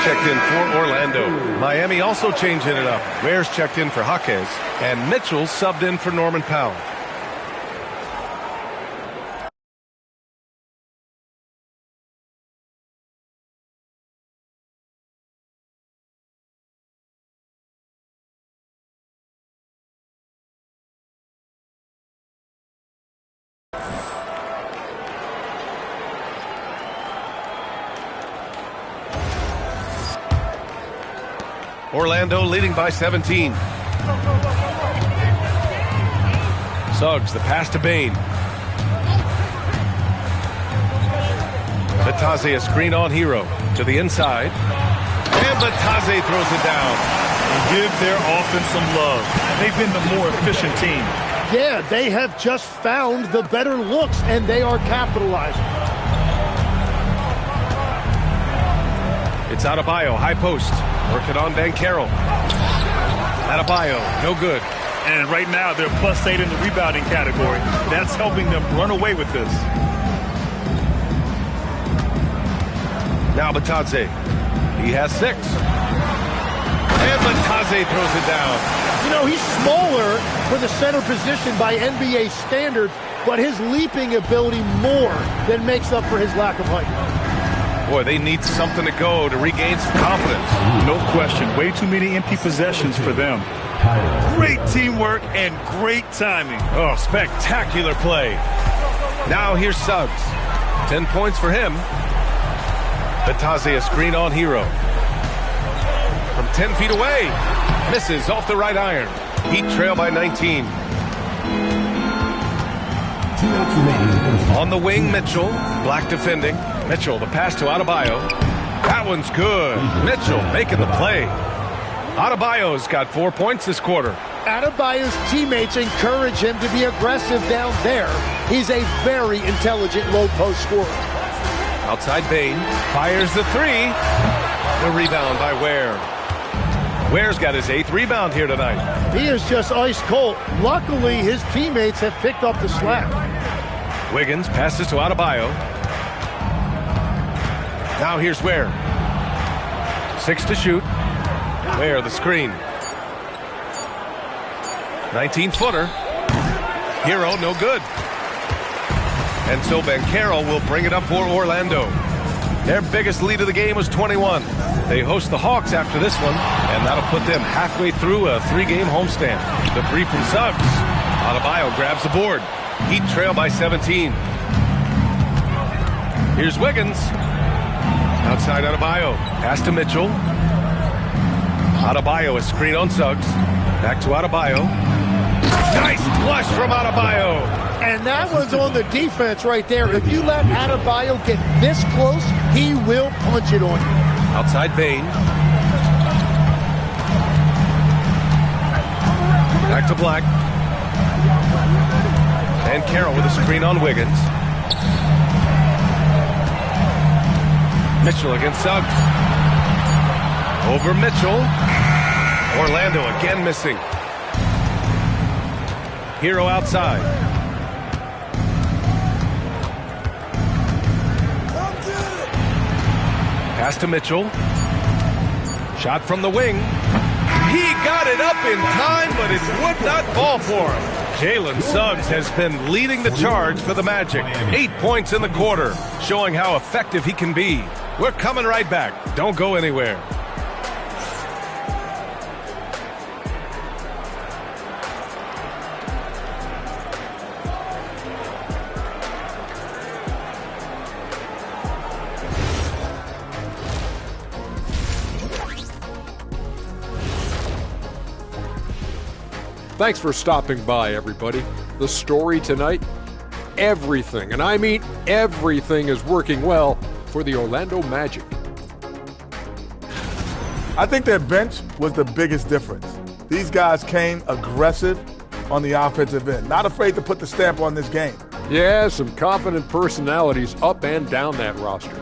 Checked in for Orlando. Miami also changing it up. Ware's checked in for Jaquez. And Mitchell subbed in for Norman Powell. Orlando leading by 17. Suggs, the pass to Bain. Batase, a screen on Hero to the inside. And Batase throws it down. Give their offense some love. They've been the more efficient team. Yeah, they have just found the better looks, and they are capitalizing. It's Adebayo, high post. Working on Banchero. Adebayo, no good. And right now, they're +8 in the rebounding category. That's helping them run away with this. Now Batase. He has 6. And Batase throws it down. You know, he's smaller for the center position by NBA standards, but his leaping ability more than makes up for his lack of height. Boy, they need something to go to regain some confidence. No question. Way too many empty possessions for them. Great teamwork and great timing. Oh, spectacular play. Now here's Suggs. 10 points for him. Batase, a screen on Hero. From 10 feet away. Misses off the right iron. Heat trail by 19. On the wing, Mitchell. Black defending. Mitchell, the pass to Adebayo. That one's good. Mitchell making the play. Adebayo's got 4 points this quarter. Adebayo's teammates encourage him to be aggressive down there. He's a very intelligent low-post scorer. Outside Bain. Fires the 3. The rebound by Ware. Ware's got his 8th rebound here tonight. He is just ice cold. Luckily, his teammates have picked up the slack. Wiggins passes to Adebayo. Now here's Ware. 6 to shoot. Ware, the screen. 19-footer. Hero, no good. And so Banchero will bring it up for Orlando. Their biggest lead of the game was 21. They host the Hawks after this one, and that'll put them halfway through a 3-game homestand. The 3 from Suggs. Adebayo grabs the board. Heat trail by 17. Here's Wiggins. Outside Adebayo. Pass to Mitchell. Adebayo, a screen on Suggs. Back to Adebayo. Nice flush from Adebayo. And that one's on the defense right there. If you let Adebayo get this close, he will punch it on you. Outside Bain. Back to Black. And Carroll with a screen on Wiggins. Mitchell against Suggs. Over Mitchell. Orlando again missing. Hero outside. Pass to Mitchell. Shot from the wing. He got it up in time, but it would not fall for him. Jalen Suggs has been leading the charge for the Magic. 8 points in the quarter, showing how effective he can be. We're coming right back. Don't go anywhere. Thanks for stopping by, everybody. The story tonight, everything, and I mean everything, is working well for the Orlando Magic. I think their bench was the biggest difference. These guys came aggressive on the offensive end, not afraid to put the stamp on this game. Yeah, some confident personalities up and down that roster.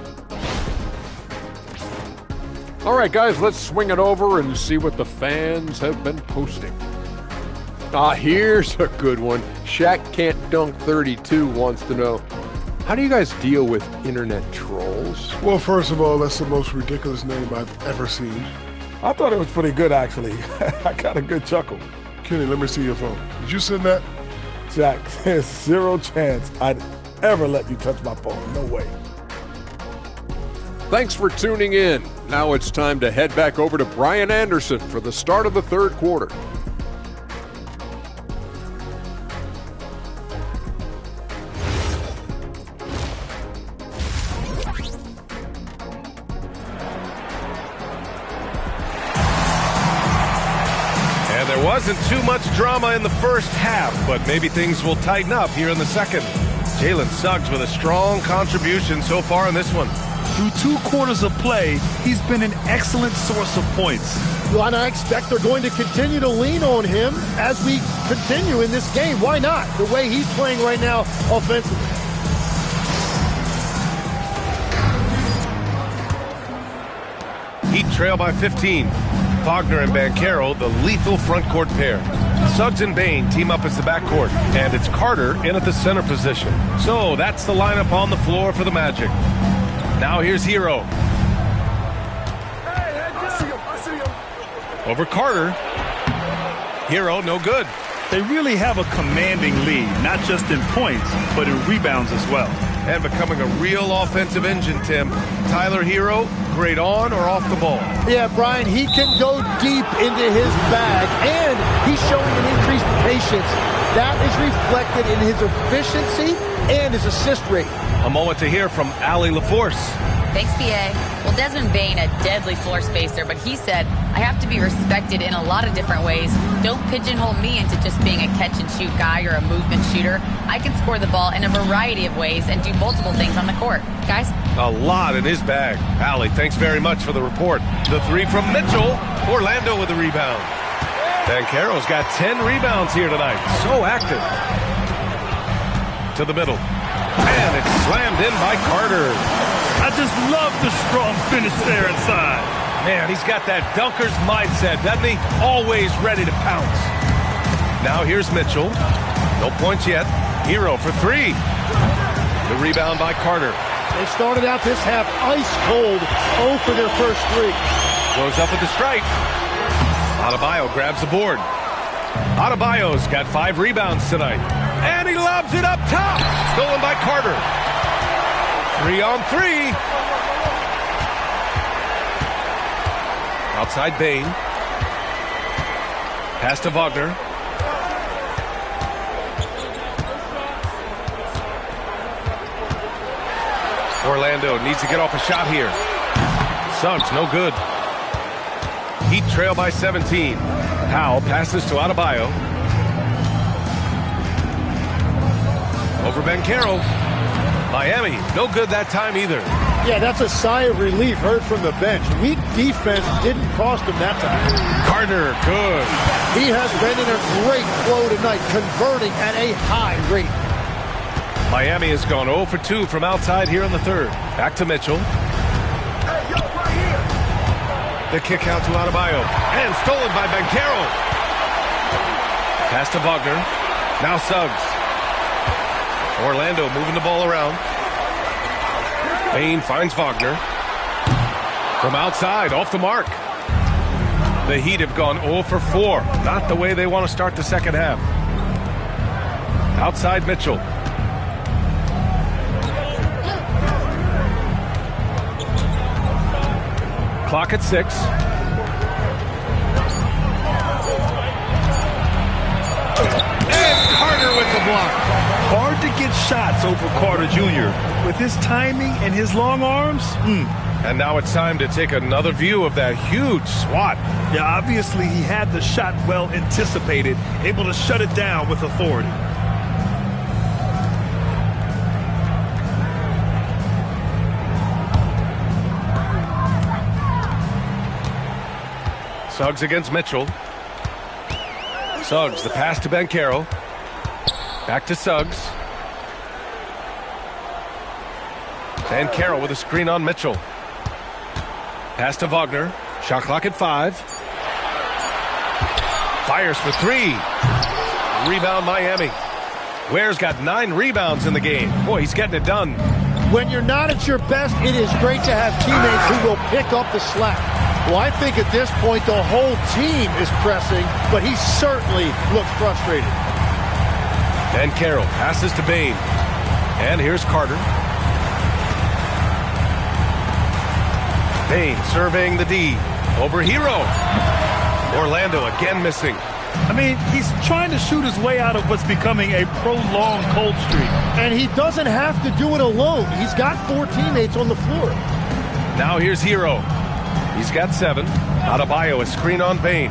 All right, guys, let's swing it over and see what the fans have been posting. Here's a good one. Shaq Can't Dunk 32 wants to know, how do you guys deal with internet trolls? Well, first of all, that's the most ridiculous name I've ever seen. I thought it was pretty good, actually. I got a good chuckle. Kenny, let me see your phone. Did you send that? Jack, there's zero chance I'd ever let you touch my phone. No way. Thanks for tuning in. Now it's time to head back over to Brian Anderson for the start of the third quarter. Wasn't too much drama in the first half, but maybe things will tighten up here in the second. Jalen Suggs with a strong contribution so far in this one. Through 2 quarters of play, he's been an excellent source of points. Well, and I expect they're going to continue to lean on him as we continue in this game. Why not? The way he's playing right now offensively. Heat trail by 15. Wagner and Banchero, the lethal front court pair. Suggs and Bane team up as the backcourt, and it's Carter in at the center position. So that's the lineup on the floor for the Magic. Now here's Hero. Over Carter. Hero, no good. They really have a commanding lead, not just in points, but in rebounds as well. And becoming a real offensive engine, Tim. Tyler Hero, great on or off the ball. Yeah, Brian, he can go deep into his bag, and he's showing an increased patience. That is reflected in his efficiency and his assist rate. A moment to hear from Allie LaForce. Thanks, PA. Well, Desmond Bane, a deadly floor spacer, but he said, I have to be respected in a lot of different ways. Don't pigeonhole me into just being a catch-and-shoot guy or a movement shooter. I can score the ball in a variety of ways and do multiple things on the court. Guys? A lot in his bag. Allie, thanks very much for the report. The 3 from Mitchell. Orlando with the rebound. Banchero's got 10 rebounds here tonight. So active. To the middle. And it's slammed in by Carter. I just love the strong finish there inside. Man, he's got that dunker's mindset, doesn't he? Always ready to pounce. Now here's Mitchell. No points yet. Hero for 3. The rebound by Carter. They started out this half ice cold, 0 for their first 3. Goes up with the strike. Adebayo grabs the board. Adebayo's got 5 rebounds tonight. And he lobs it up top. Stolen by Carter. 3 on 3. Outside Bane. Pass to Wagner. Orlando needs to get off a shot here. Suggs, no good. Heat trail by 17. Powell passes to Adebayo. Over Banchero. Miami, no good that time either. Yeah, that's a sigh of relief heard from the bench. Weak defense didn't cost him that time. Carter, good. He has been in a great flow tonight, converting at a high rate. Miami has gone 0 for 2 from outside here in the third. Back to Mitchell. The kick out to Adebayo. And stolen by Banchero. Pass to Wagner. Now Suggs. Orlando moving the ball around. Bane finds Wagner. From outside, off the mark. The Heat have gone 0 for 4. Not the way they want to start the second half. Outside Mitchell. Clock at 6. And Carter with the block. Hard to get shots over Carter Jr. With his timing and his long arms. And now it's time to take another view of that huge swat. Yeah, obviously he had the shot well anticipated, able to shut it down with authority. Suggs against Mitchell. Suggs, the pass to Banchero. Back to Suggs. Banchero with a screen on Mitchell. Pass to Wagner. Shot clock at 5. Fires for 3. Rebound Miami. Ware's got 9 rebounds in the game. Boy, he's getting it done. When you're not at your best, it is great to have teammates who will pick up the slack. Well, I think at this point the whole team is pressing, but he certainly looks frustrated. Banchero passes to Bane. And here's Carter. Bane surveying the D. Over Hero. Orlando again missing. I mean, he's trying to shoot his way out of what's becoming a prolonged cold streak. And he doesn't have to do it alone. He's got 4 teammates on the floor. Now here's Hero. He's got 7. Adebayo a screen on Bane.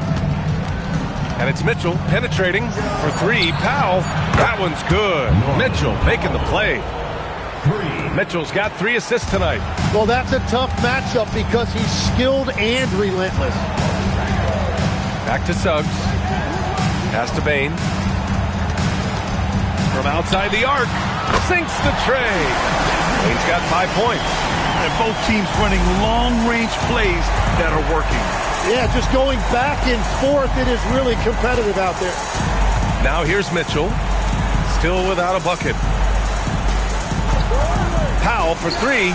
And it's Mitchell penetrating for three. Powell. That one's good. Mitchell making the play. Mitchell's got 3 assists tonight. Well, that's a tough matchup because he's skilled and relentless. Back to Suggs. Pass to Bane. From outside the arc. Sinks the tray. Bane's got 5 points. And both teams running long-range plays that are working. Yeah, just going back and forth. It is really competitive out there. Now here's Mitchell. Still without a bucket. Powell for 3.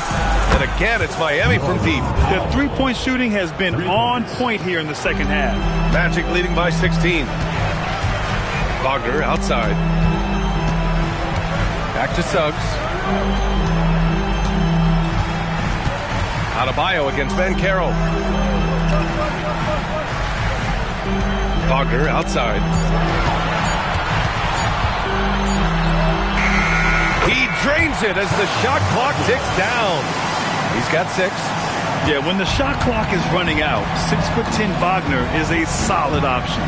And again, it's Miami from deep. The three-point shooting has been on point here in the second half. Magic leading by 16. Wagner outside. Back to Suggs. Adebayo against Banchero. Wagner outside. He drains it as the shot clock ticks down. He's got 6. Yeah, when the shot clock is running out, 6'10" Wagner is a solid option.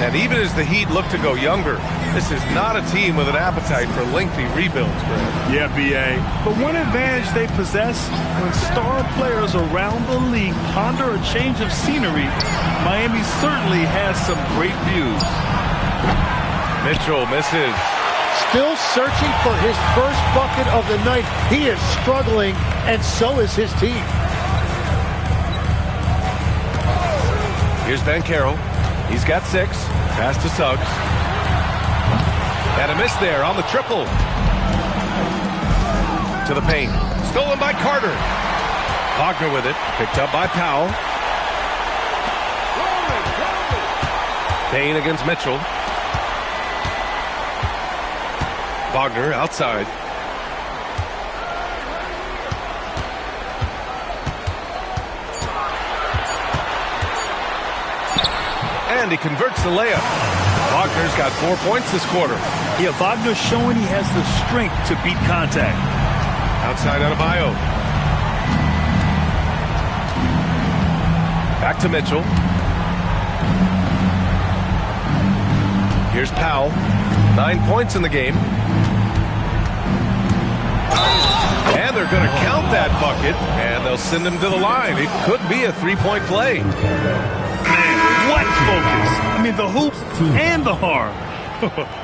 And even as the Heat look to go younger, this is not a team with an appetite for lengthy rebuilds, Greg. Yeah, B.A. But one advantage they possess, when star players around the league ponder a change of scenery, Miami certainly has some great views. Mitchell misses. Still searching for his first bucket of the night. He is struggling, and so is his team. Here's Banchero. He's got 6. Pass to Suggs. And a miss there on the triple. To the paint. Stolen by Carter. Wagner with it. Picked up by Powell. Payne against Mitchell. Wagner outside. And he converts the layup. Wagner's got 4 points this quarter. Yeah, Wagner's showing he has the strength to beat contact. Outside Adebayo. Back to Mitchell. Here's Powell. 9 points in the game. And they're going to count that bucket, and they'll send him to the line. It could be a 3-point play. Man, what focus. I mean, the hoop and the harm.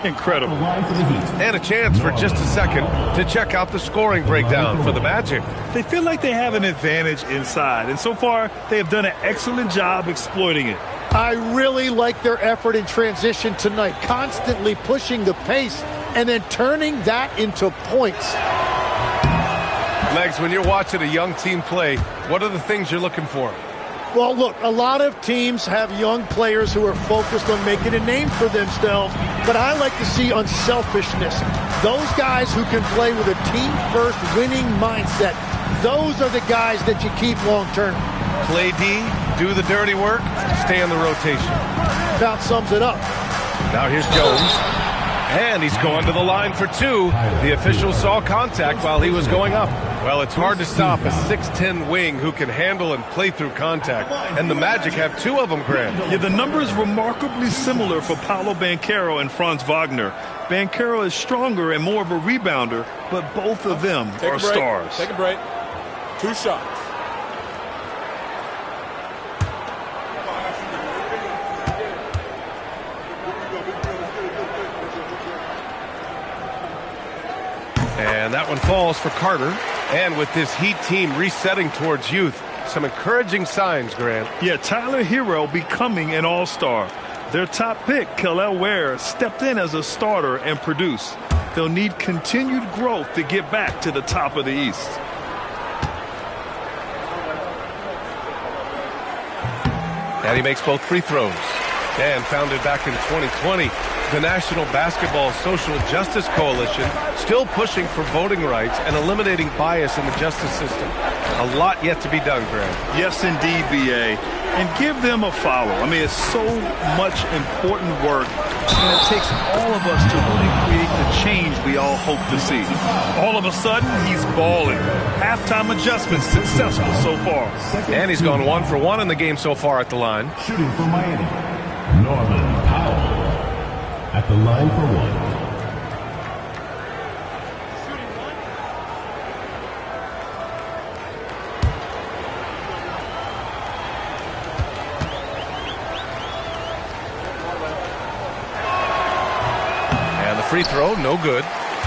Incredible. And a chance for just a second to check out the scoring breakdown for the Magic. They feel like they have an advantage inside, and so far they have done an excellent job exploiting it. I really like their effort in transition tonight, constantly pushing the pace and then turning that into points. Legs, when you're watching a young team play, what are the things you're looking for? Well, look, a lot of teams have young players who are focused on making a name for themselves, but I like to see unselfishness. Those guys who can play with a team-first winning mindset, those are the guys that you keep long-term. Play D, do the dirty work, stay in the rotation. About sums it up. Now here's Jones. And he's going to the line for 2. The official saw contact while he was going up. Well, it's hard to stop a 6'10" wing who can handle and play through contact. And the Magic have 2 of them, Grant. Yeah, the number is remarkably similar for Paolo Banchero and Franz Wagner. Banchero is stronger and more of a rebounder, but both of them are stars. Take a break. 2 shots. And that one falls for Carter. And with this Heat team resetting towards youth, some encouraging signs, Grant. Yeah, Tyler Hero becoming an all-star. Their top pick, Kel'el Ware, stepped in as a starter and produced. They'll need continued growth to get back to the top of the East. And he makes both free throws. And founded back in 2020, the National Basketball Social Justice Coalition still pushing for voting rights and eliminating bias in the justice system. A lot yet to be done, Greg. Yes, indeed, B.A. And give them a follow. I mean, it's so much important work, and it takes all of us to really create the change we all hope to see. All of a sudden, he's balling. Halftime adjustments successful so far. And he's gone 1 for 1 in the game so far at the line. Shooting for Miami, Norman Powell. the line for one. Free throw, no good.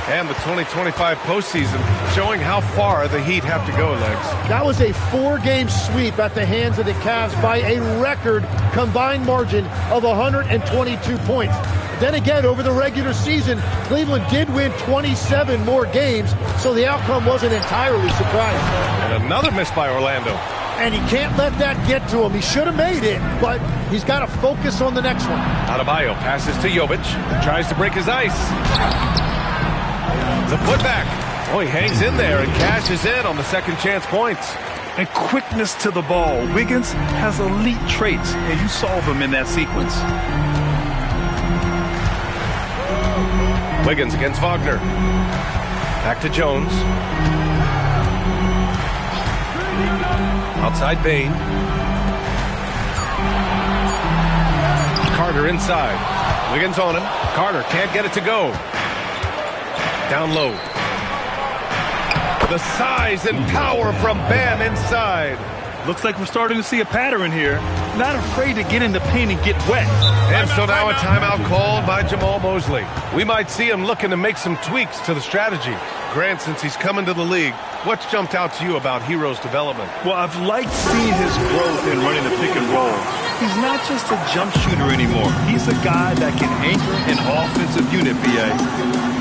And the 2025 postseason showing how far the Heat have to go, Legs. That was a 4-game sweep at the hands of the Cavs by a record combined margin of 122 points. Then again, over the regular season, Cleveland did win 27 more games, so the outcome wasn't entirely surprising. And another miss by Orlando. And he can't let that get to him. He should have made it, but he's got to focus on the next one. Adebayo passes to Jovic. Tries to break his ice. The putback. Oh, he hangs in there and cashes in on the second chance points. And quickness to the ball. Wiggins has elite traits, and you solve him in that sequence. Wiggins against Wagner. Back to Jones. Outside Bain. Carter inside. Wiggins on him. Carter can't get it to go. Down low. The size and power from Bam inside. Looks like we're starting to see a pattern here. Not afraid to get in the paint and get wet. And so now a timeout called by Jamal Mosley. We might see him looking to make some tweaks to the strategy. Grant, since he's come into the league, what's jumped out to you about Hero's development? Well, I've liked seeing his growth in running the pick and roll. He's not just a jump shooter anymore. He's a guy that can anchor an offensive unit, B.A.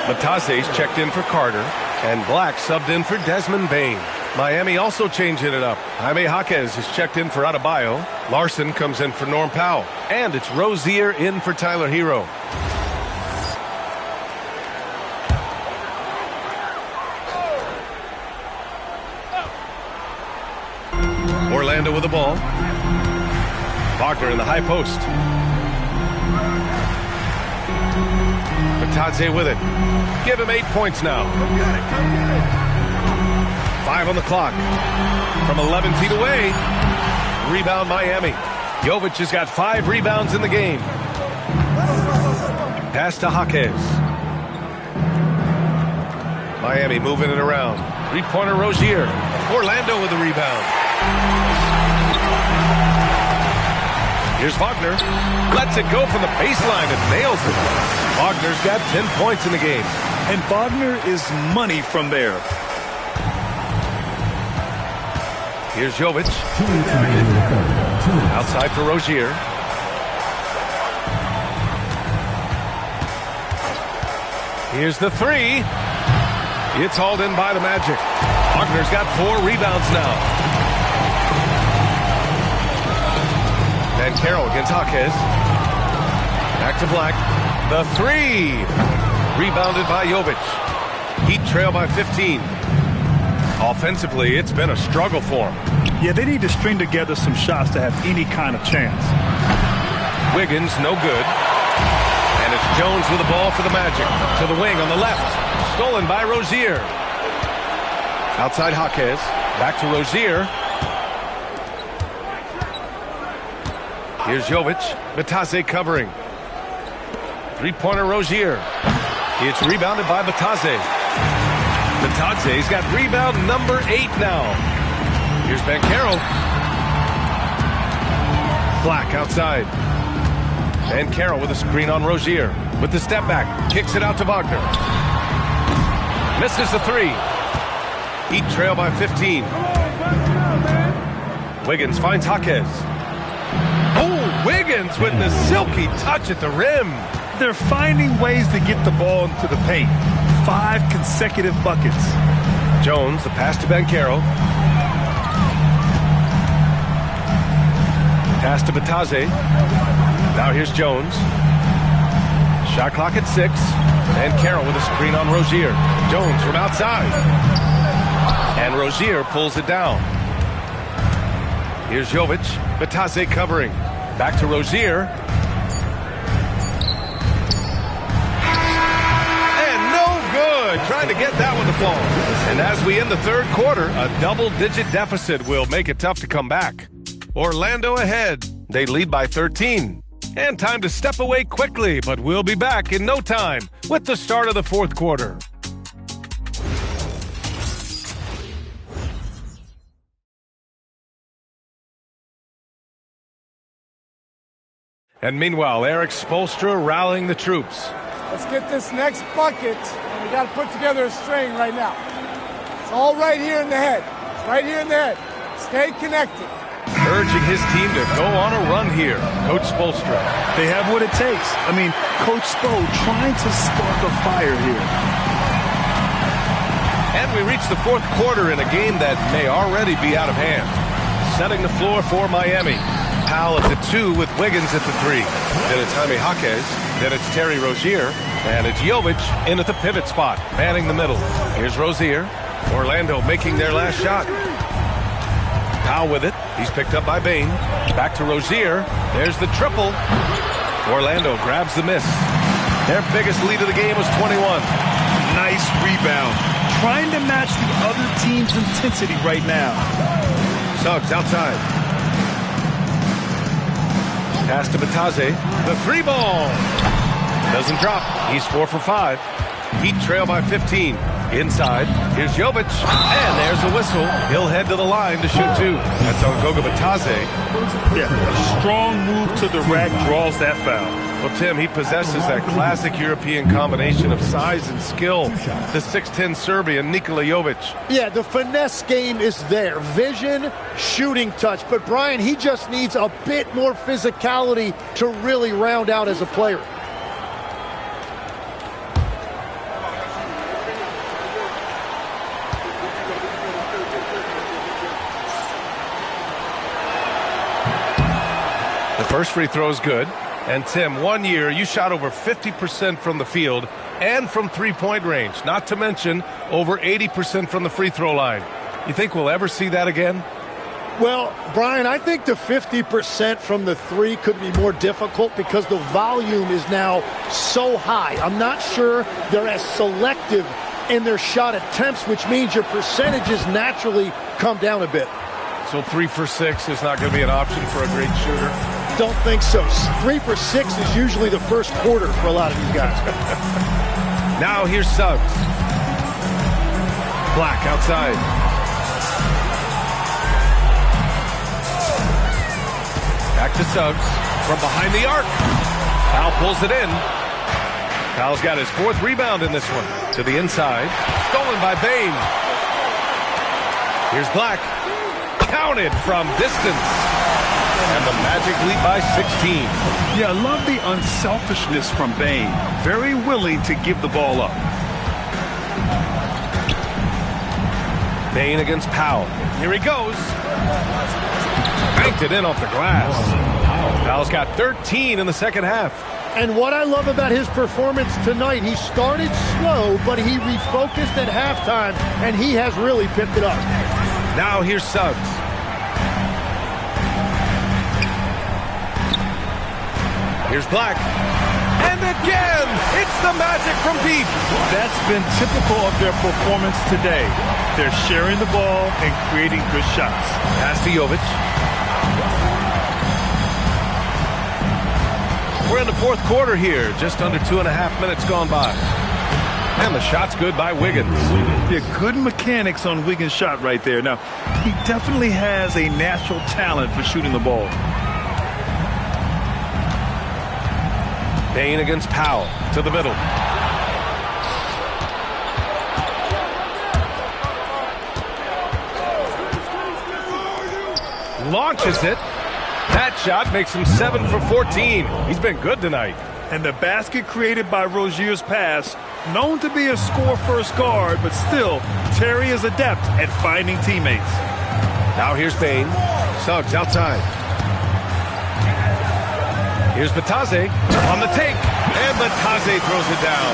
Matase's checked in for Carter, and Black subbed in for Desmond Bain. Miami also changing it up. Jaime Jaquez is checked in for Adebayo. Larson comes in for Norm Powell. And it's Rozier in for Tyler Hero. Orlando with the ball. Wagner in the high post. Matadze with it. Give him 8 points now. 5 on the clock. From 11 feet away. Rebound Miami. Jovic has got 5 rebounds in the game. Pass to Jaquez. Miami moving it around. 3-pointer Rozier. Orlando with the rebound. Here's Wagner. Lets it go from the baseline and nails it. Wagner's got 10 points in the game. And Wagner is money from there. Here's Jovic. Outside for Rozier. Here's the 3. It's hauled in by the Magic. Wagner's got 4 rebounds now. And Carroll against Jaquez. Back to Black. The 3. Rebounded by Jovic. Heat trail by 15. Offensively, it's been a struggle for them. Yeah, they need to string together some shots to have any kind of chance. Wiggins, no good. And it's Jones with the ball for the Magic. To the wing on the left. Stolen by Rozier. Outside Jaquez. Back to Rozier. Here's Jovic. Batase covering. 3-pointer Rozier. It's rebounded by Batase. Batase's got rebound number 8 now. Here's Banchero. Black outside. And Carroll with a screen on Rozier. With the step back, kicks it out to Wagner. Misses the three. Heat trail by 15. Wiggins finds Jaquez. Oh, Wiggins with the silky touch at the rim. They're finding ways to get the ball into the paint. 5 consecutive buckets. Jones, the pass to Banchero. Pass to Bataze. Now here's Jones. Shot clock at 6. And Carroll with a screen on Rozier. Jones from outside. And Rozier pulls it down. Here's Jovic. Bataze covering. Back to Rozier. And no good. Trying to get that one to fall. And as we end the third quarter, a double-digit deficit will make it tough to come back. Orlando ahead. They lead by 13. And time to step away quickly, but we'll be back in no time with the start of the fourth quarter. And meanwhile, Eric Spoelstra rallying the troops. Let's get this next bucket. We got to put together a string right now. It's all right here in the head. It's right here in the head. Stay connected. Urging his team to go on a run here, Coach Spoelstra. They have what it takes. I mean, Coach Spo trying to spark a fire here. And we reach the fourth quarter in a game that may already be out of hand. Setting the floor for Miami. Powell at the 2 with Wiggins at the 3. Then it's Jaime Jaquez. Then it's Terry Rozier. And it's Jovic in at the pivot spot, manning the middle. Here's Rozier. Orlando making their last shot. Powell with it. He's picked up by Bane. Back to Rozier. There's the triple. Orlando grabs the miss. Their biggest lead of the game was 21. Nice rebound. Trying to match the other team's intensity right now. Suggs outside. Pass to Bataze. The 3-ball. Doesn't drop. He's 4 for 5. Heat trail by 15. Inside, here's Jovic, and there's a whistle. He'll head to the line to shoot 2. That's on Goga Bataze. Yeah, a strong move to the rack draws that foul. Well, Tim, he possesses that classic European combination of size and skill. The 6'10 Serbian, Nikola Jovic. Yeah, the finesse game is there. Vision, shooting touch. But, Brian, he just needs a bit more physicality to really round out as a player. First free throw is good. And Tim, 1 year, you shot over 50% from the field and from three-point range. Not to mention over 80% from the free throw line. You think we'll ever see that again? Well, Brian, I think the 50% from the 3 could be more difficult because the volume is now so high. I'm not sure they're as selective in their shot attempts, which means your percentages naturally come down a bit. So 3 for 6 is not going to be an option for a great shooter? Don't think so. 3 for 6 is usually the first quarter for a lot of these guys. Now here's Suggs. Black outside. Back to Suggs from behind the arc. Powell pulls it in. Powell's got his 4th rebound in this one. To the inside. Stolen by Bane. Here's Black. Counted from distance. And the Magic lead by 16. Yeah, I love the unselfishness from Bane. Very willing to give the ball up. Bane against Powell. Here he goes. Banked it in off the glass. Powell's got 13 in the second half. And what I love about his performance tonight, he started slow, but he refocused at halftime, and he has really picked it up. Now here's Suggs. Here's Black. And again, it's the Magic from deep. That's been typical of their performance today. They're sharing the ball and creating good shots. Pass to Jovic. We're in the fourth quarter here. Just under 2.5 minutes gone by. And the shot's good by Wiggins. Yeah, good mechanics on Wiggins' shot right there. Now, he definitely has a natural talent for shooting the ball. Bain against Powell to the middle. Launches it. That shot makes him 7 for 14. He's been good tonight. And the basket created by Rozier's pass, known to be a score-first guard, but still, Terry is adept at finding teammates. Now here's Bain. Suggs outside. Here's Batase on the take, and Batase throws it down.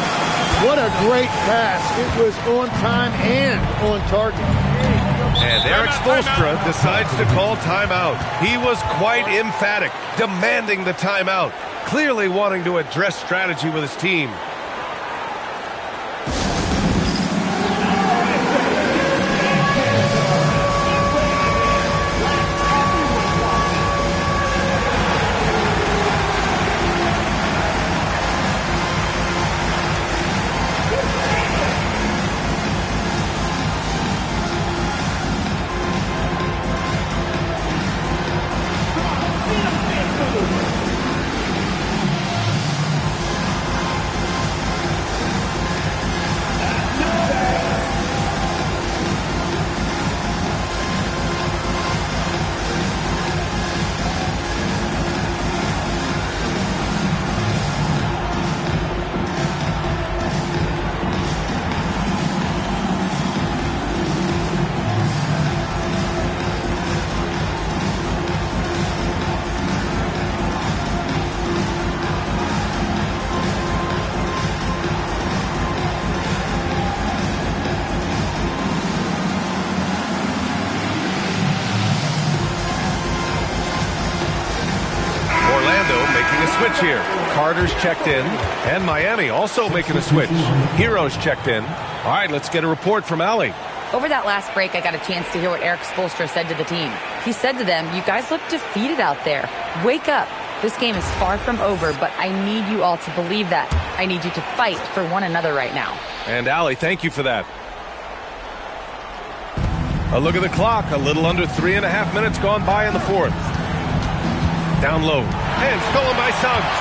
What a great pass. It was on time and on target. And Eric Spoelstra decides to call timeout. He was quite emphatic, demanding the timeout, clearly wanting to address strategy with his team. Here. Carter's checked in, and Miami also making a switch. Hero's checked in. All right, let's get a report from Allie. Over that last break, I got a chance to hear what Eric Spoelstra said to the team. He said to them, "You guys look defeated out there. Wake up. This game is far from over, but I need you all to believe that. I need you to fight for one another right now." And Allie, thank you for that. A look at the clock. A little under 3.5 minutes gone by in the fourth. Down low. And stolen by Suggs.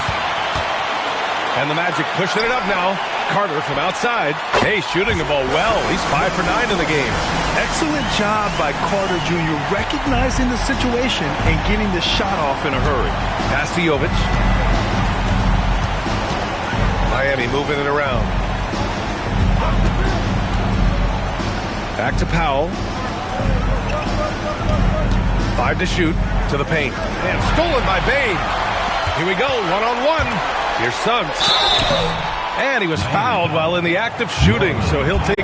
And the Magic pushing it up now. Carter from outside. Hey, shooting the ball well. He's 5 for 9 in the game. Excellent job by Carter Jr. recognizing the situation and getting the shot off in a hurry. Pass to Jovic. Miami moving it around. Back to Powell. 5 to shoot. To the paint. And stolen by Bain. Here we go, one-on-one. Here's Suggs. And he was fouled while in the act of shooting, so he'll take